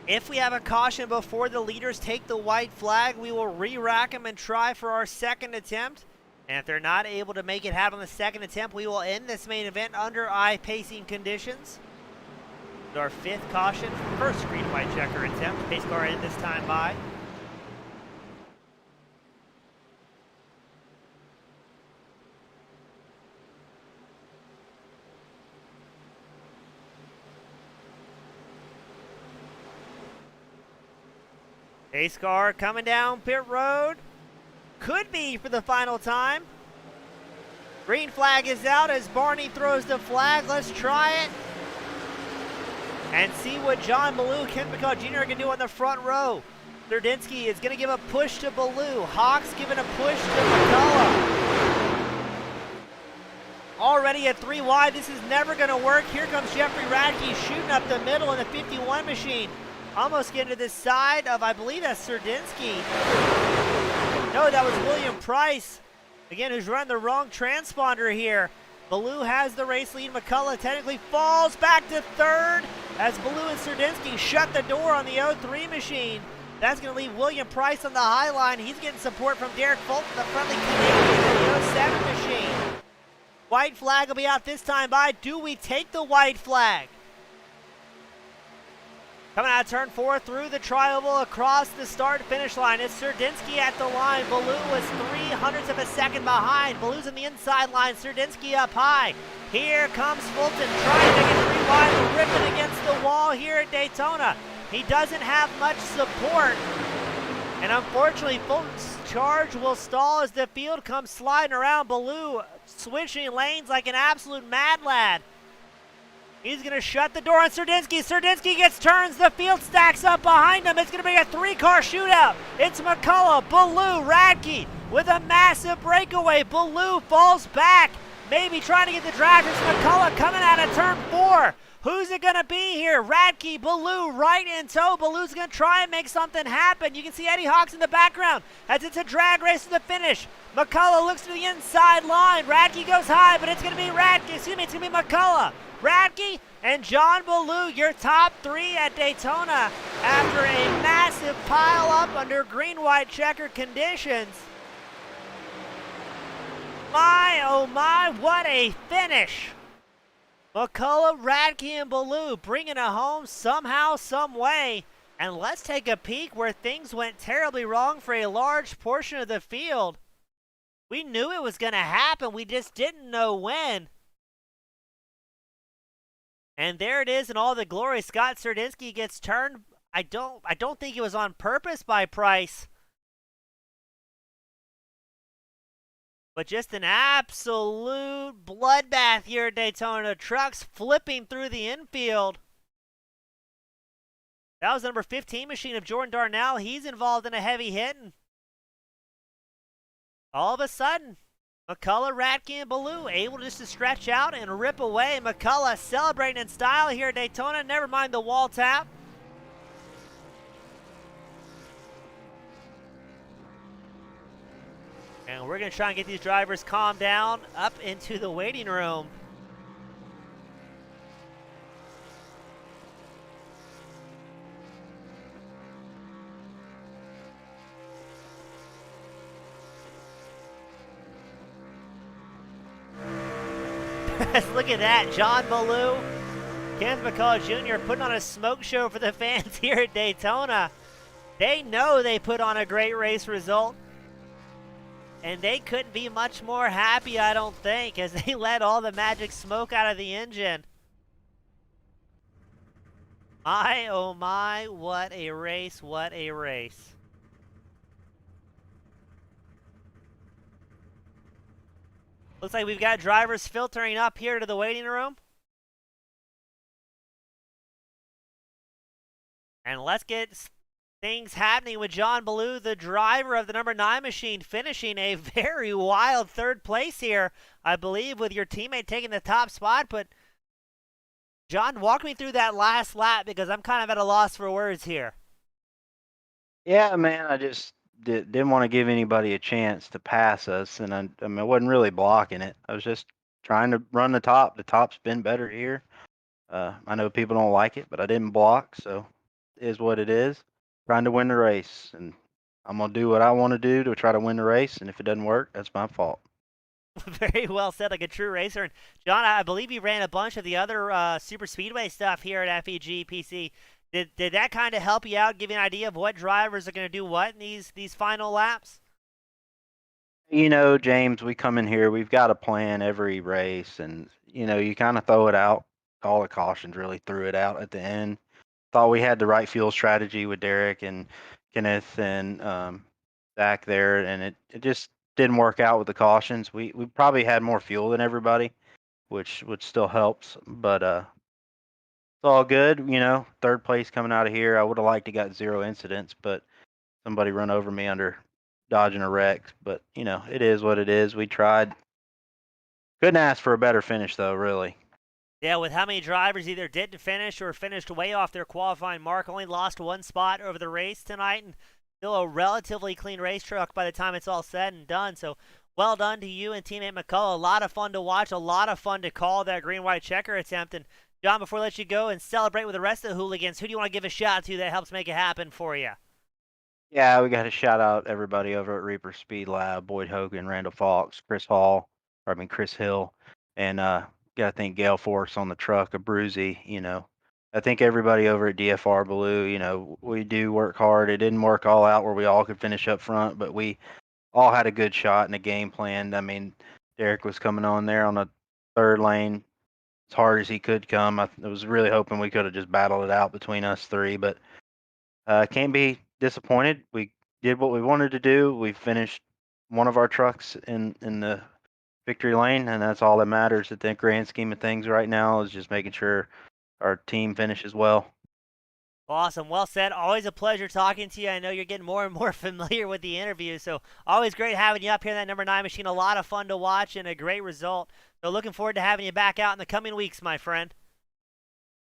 If we have a caution before the leaders take the white flag, we will re-rack them and try for our second attempt. And if they're not able to make it happen on the second attempt, we will end this main event under eye-pacing conditions. Our fifth caution, first green-white checker attempt. Pace car in this time by. Pace car coming down pit road. Could be for the final time. Green flag is out as Barney throws the flag. Let's try it. And see what John Ballou, Ken McCullough Jr. can do on the front row. Serdinsky is going to give a push to Ballou. Hawks giving a push to McCullough. Already at 3 wide. This is never going to work. Here comes Jeffrey Radke shooting up the middle in the 51 machine. Almost getting to the side of, I believe that's Serdinsky. No, that was William Price. Again, who's running the wrong transponder here. Ballou has the race lead. McCullough technically falls back to third as Ballou and Serdinsky shut the door on the 03 machine. That's going to leave William Price on the high line. He's getting support from Derek Fulton, the friendly Canadian in the 07 machine. White flag will be out this time by. Do we take the white flag? Coming out of turn 4 through the tri-oval across the start-finish line. It's Serdinsky at the line. Ballou was 0.03 of a second behind. Ballou's in the inside line. Serdinsky up high. Here comes Fulton trying to get 3 wide, ripping against the wall here at Daytona. He doesn't have much support. And unfortunately, Fulton's charge will stall as the field comes sliding around. Ballou switching lanes like an absolute mad lad. He's going to shut the door on Serdinsky. Serdinsky gets turns. The field stacks up behind him. It's going to be a 3-car shootout. It's McCullough, Ballou, Radke with a massive breakaway. Ballou falls back. Maybe trying to get the drag. It's McCullough coming out of turn 4. Who's it going to be here? Radke, Ballou right in tow. Ballou's going to try and make something happen. You can see Eddie Hawks in the background as it's a drag race to the finish. McCullough looks to the inside line. Radke goes high, but it's going to be it's going to be McCullough. Radke and John Ballou, your top 3 at Daytona after a massive pile up under green-white checker conditions. My, oh my, what a finish. McCullough, Radke, and Ballou bringing it home somehow, some way. And let's take a peek where things went terribly wrong for a large portion of the field. We knew it was going to happen. We just didn't know when. And there it is in all the glory. Scott Serdinsky gets turned. I don't think it was on purpose by Price. But just an absolute bloodbath here at Daytona. Trucks flipping through the infield. That was the number 15 machine of Jordan Darnell. He's involved in a heavy hit. And all of a sudden, McCullough, Radke, and Ballou able just to stretch out and rip away. McCullough celebrating in style here at Daytona. Never mind the wall tap. And we're going to try and get these drivers calmed down up into the waiting room. Yes, look at that. John Ballou, Kenneth McCullough Jr. putting on a smoke show for the fans here at Daytona. They know they put on a great race result, and they couldn't be much more happy, I don't think, as they let all the magic smoke out of the engine. My, oh my, what a race, what a race. Looks like we've got drivers filtering up here to the waiting room. And let's get things happening with John Ballou, the driver of the number 9 machine, finishing a very wild third place here, I believe, with your teammate taking the top spot. But, John, walk me through that last lap because I'm kind of at a loss for words here. Yeah, man, I just didn't want to give anybody a chance to pass us, and I mean, I wasn't really blocking it. I was just trying to run the top. The top's been better here. I know people don't like it, but I didn't block, so it is what it is. Trying to win the race, and I'm gonna do what I want to do to try to win the race, and if it doesn't work, that's my fault. Very well said, like a true racer. And John, I believe you ran a bunch of the other super speedway stuff here at FEG PC. Did that kind of help you out, give you an idea of what drivers are going to do what in these final laps? You know, James, we come in here, we've got a plan every race, and you kind of throw it out. All the cautions really threw it out at the end. Thought we had the right fuel strategy with Derek and Kenneth and Zach there, and it just didn't work out with the cautions. We probably had more fuel than everybody, which still helps, but it's all good. Third place coming out of here. I would have liked to got 0 incidents, but somebody run over me under dodging a wreck. But it is what it is. We tried. Couldn't ask for a better finish though, really. Yeah, with how many drivers either didn't finish or finished way off their qualifying mark, only lost one spot over the race tonight, and still a relatively clean race truck by the time it's all said and done. So well done to you and teammate McCullough. A lot of fun to watch, a lot of fun to call that green-white checker attempt. And John, before I let you go and celebrate with the rest of the hooligans, who do you want to give a shout out to that helps make it happen for you? Yeah, we got to shout out everybody over at Reaper Speed Lab, Boyd Hogan, Randall Fox, Chris Hill, and got to thank Gail Force on the truck, a Bruzy. I think everybody over at DFR Blue, we do work hard. It didn't work all out where we all could finish up front, but we all had a good shot and a game plan. I mean, Derek was coming on there on the third lane as hard as he could come. I was really hoping we could have just battled it out between us three, but can't be disappointed. We did what we wanted to do. We finished one of our trucks in the victory lane, and that's all that matters at the grand scheme of things right now is just making sure our team finishes well. Awesome. Well said. Always a pleasure talking to you. I know you're getting more and more familiar with the interview, so always great having you up here in that number 9 machine. A lot of fun to watch and a great result. So looking forward to having you back out in the coming weeks, my friend.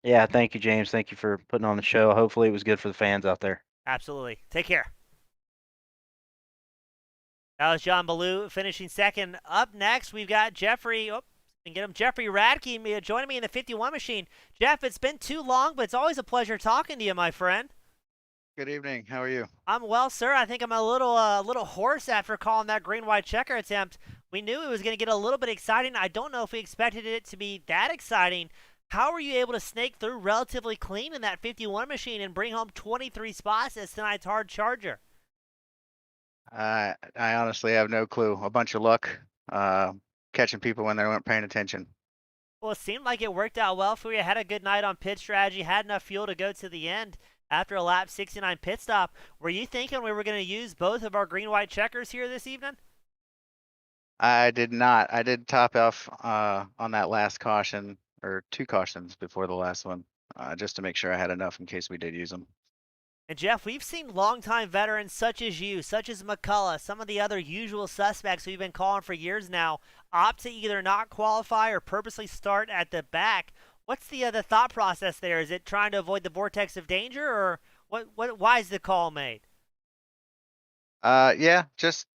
Yeah, thank you, James. Thank you for putting on the show. Hopefully it was good for the fans out there. Absolutely. Take care. That was John Ballou finishing second. Up next, we've got Jeffrey. Oh, can get him. Jeffrey Radke joining me in the 51 machine. Jeff, it's been too long, but it's always a pleasure talking to you, my friend. Good evening. How are you? I'm well, sir. I think I'm a little hoarse after calling that green-white checker attempt. We knew it was going to get a little bit exciting. I don't know if we expected it to be that exciting. How were you able to snake through relatively clean in that 51 machine and bring home 23 spots as tonight's hard charger? I honestly have no clue. A bunch of luck, catching people when they weren't paying attention. Well, it seemed like it worked out well for you. Had a good night on pit strategy, had enough fuel to go to the end after a lap 69 pit stop. Were you thinking we were going to use both of our green-white checkers here this evening? I did not. I did top off on that last caution, or 2 cautions before the last one, just to make sure I had enough in case we did use them. And Jeff, we've seen longtime veterans such as you, such as McCullough, some of the other usual suspects we've been calling for years now, opt to either not qualify or purposely start at the back. What's the thought process there? Is it trying to avoid the vortex of danger, or why is the call made? Yeah, just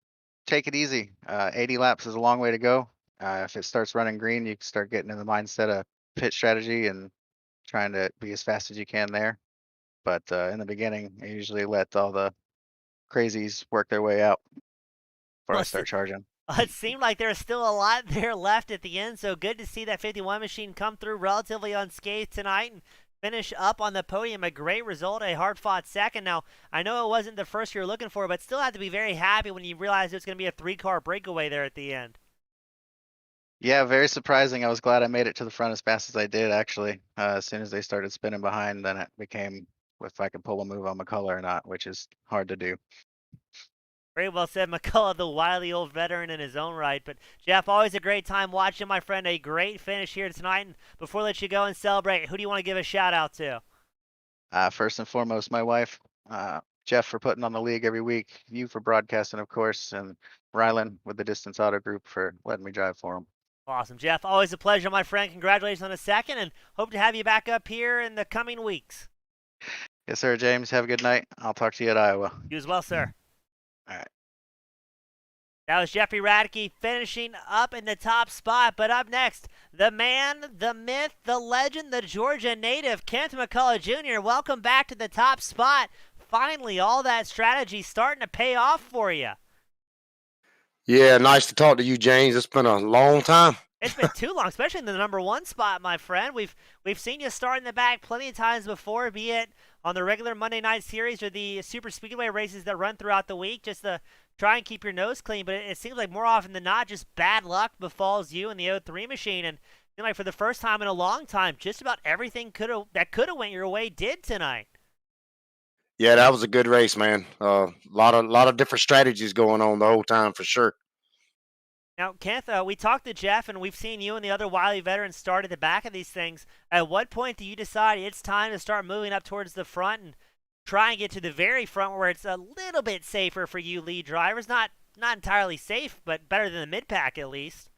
take it easy. 80 laps is a long way to go. If it starts running green, you can start getting in the mindset of pit strategy and trying to be as fast as you can there. But in the beginning, I usually let all the crazies work their way out before I Well, start charging. It seemed like there was still a lot there left at the end, so good to see that 51 machine come through relatively unscathed tonight and finish up on the podium. A great result, a hard-fought second. Now, I know it wasn't the first you're looking for, but still have to be very happy when you realize it's going to be a 3-car breakaway there at the end. Yeah, very surprising. I was glad I made it to the front as fast as I did, actually. As soon as they started spinning behind, then it became if I could pull a move on McCullough or not, which is hard to do. Very well said, McCullough, the wily old veteran in his own right. But, Jeff, always a great time watching, my friend. A great finish here tonight. And before I let you go and celebrate, who do you want to give a shout-out to? First and foremost, my wife, Jeff, for putting on the league every week, you for broadcasting, of course, and Rylan with the Distance Auto Group for letting me drive for him. Awesome, Jeff. Always a pleasure, my friend. Congratulations on a second, and hope to have you back up here in the coming weeks. Yes, sir, James. Have a good night. I'll talk to you at Iowa. You as well, sir. All right. That was Jeffrey Radke finishing up in the top spot. But up next, the man, the myth, the legend, the Georgia native, Kent McCullough Jr. Welcome back to the top spot. Finally, all that strategy starting to pay off for you. Yeah, nice to talk to you, James. It's been a long time. It's been too long, especially in the number one spot, my friend. We've seen you start in the back plenty of times before, be it on the regular Monday night series or the super speedway races that run throughout the week, just to try and keep your nose clean. But it seems like more often than not, just bad luck befalls you and the 03 machine. And it seemed like for the first time in a long time, just about everything that could have went your way did tonight. Yeah, that was a good race, man. Lot of different strategies going on the whole time for sure. Now, Kent, we talked to Jeff, and we've seen you and the other wily veterans start at the back of these things. At what point do you decide it's time to start moving up towards the front and try and get to the very front where it's a little bit safer for you lead drivers? Not entirely safe, but better than the mid-pack at least.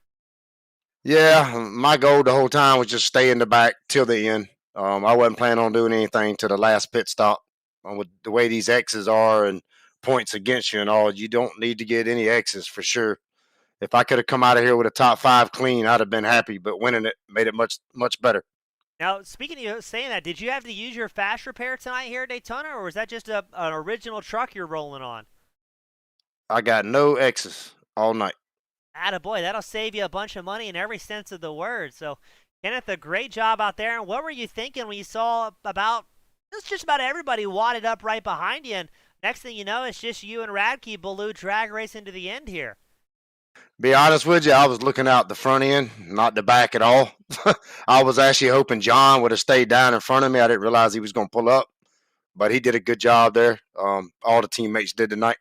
Yeah, my goal the whole time was just stay in the back till the end. I wasn't planning on doing anything to the last pit stop. With the way these X's are and points against you and all, you don't need to get any X's for sure. If I could have come out of here with a top 5 clean, I'd have been happy, but winning it made it much better. Now, speaking of saying that, did you have to use your fast repair tonight here at Daytona, or was that just an original truck you're rolling on? I got no X's all night. Attaboy, that'll save you a bunch of money in every sense of the word. So, Kenneth, a great job out there. And what were you thinking when you saw just about everybody wadded up right behind you? And next thing you know, it's just you and Radke Baloo drag racing to the end here. Be honest with you, I was looking out the front end, not the back at all. I was actually hoping John would have stayed down in front of me. I didn't realize he was going to pull up, but he did a good job there. All the teammates did tonight.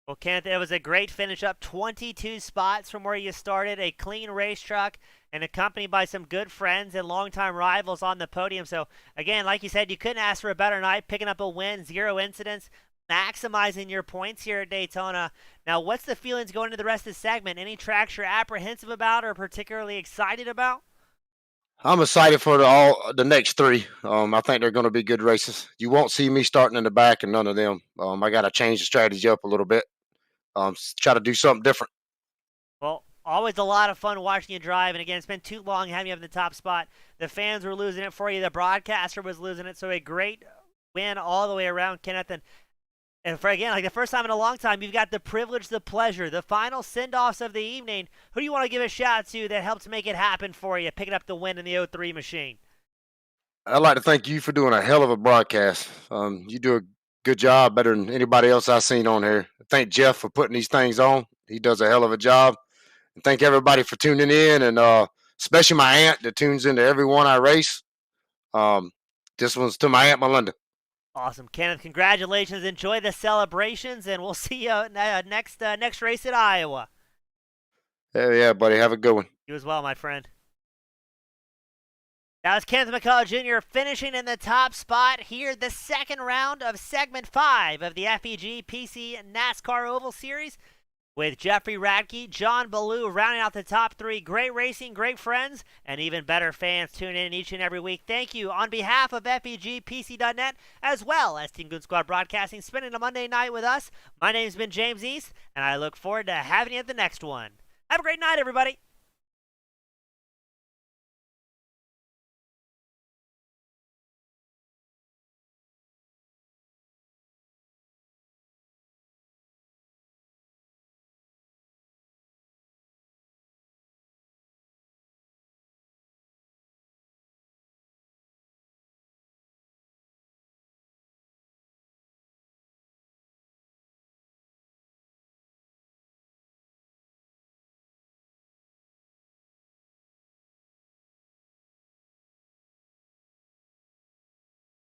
Well, Kenneth, it was a great finish up 22 spots from where you started, a clean race truck, and accompanied by some good friends and longtime rivals on the podium. So, again, like you said, you couldn't ask for a better night, picking up a win, 0 incidents, maximizing your points here at Daytona. Now, what's the feelings going into the rest of the segment? Any tracks you're apprehensive about or particularly excited about? I'm excited for the next 3. I think they're going to be good races. You won't see me starting in the back and none of them. I got to change the strategy up a little bit. Try to do something different. Well, always a lot of fun watching you drive. And again, it's been too long having you up in the top spot. The fans were losing it for you. The broadcaster was losing it. So a great win all the way around, Kenneth. And for, again, like the first time in a long time, you've got the privilege, the pleasure, the final send-offs of the evening. Who do you want to give a shout to that helped make it happen for you, picking up the win in the 03 machine? I'd like to thank you for doing a hell of a broadcast. You do a good job, better than anybody else I've seen on here. Thank Jeff for putting these things on. He does a hell of a job. And thank everybody for tuning in, and especially my aunt that tunes into every one I race. This one's to my Aunt Melinda. Awesome, Kenneth. Congratulations. Enjoy the celebrations, and we'll see you next race at Iowa. Yeah, buddy. Have a good one. You as well, my friend. That was Kenneth McCullough Jr. finishing in the top spot here, the second round of Segment 5 of the FEG PC NASCAR Oval Series, with Jeffrey Radke, John Baloo rounding out the top 3. Great racing, great friends, and even better fans tune in each and every week. Thank you on behalf of FEGPC.net, as well as Team Goon Squad Broadcasting, spending a Monday night with us. My name's been James East, and I look forward to having you at the next one. Have a great night, everybody.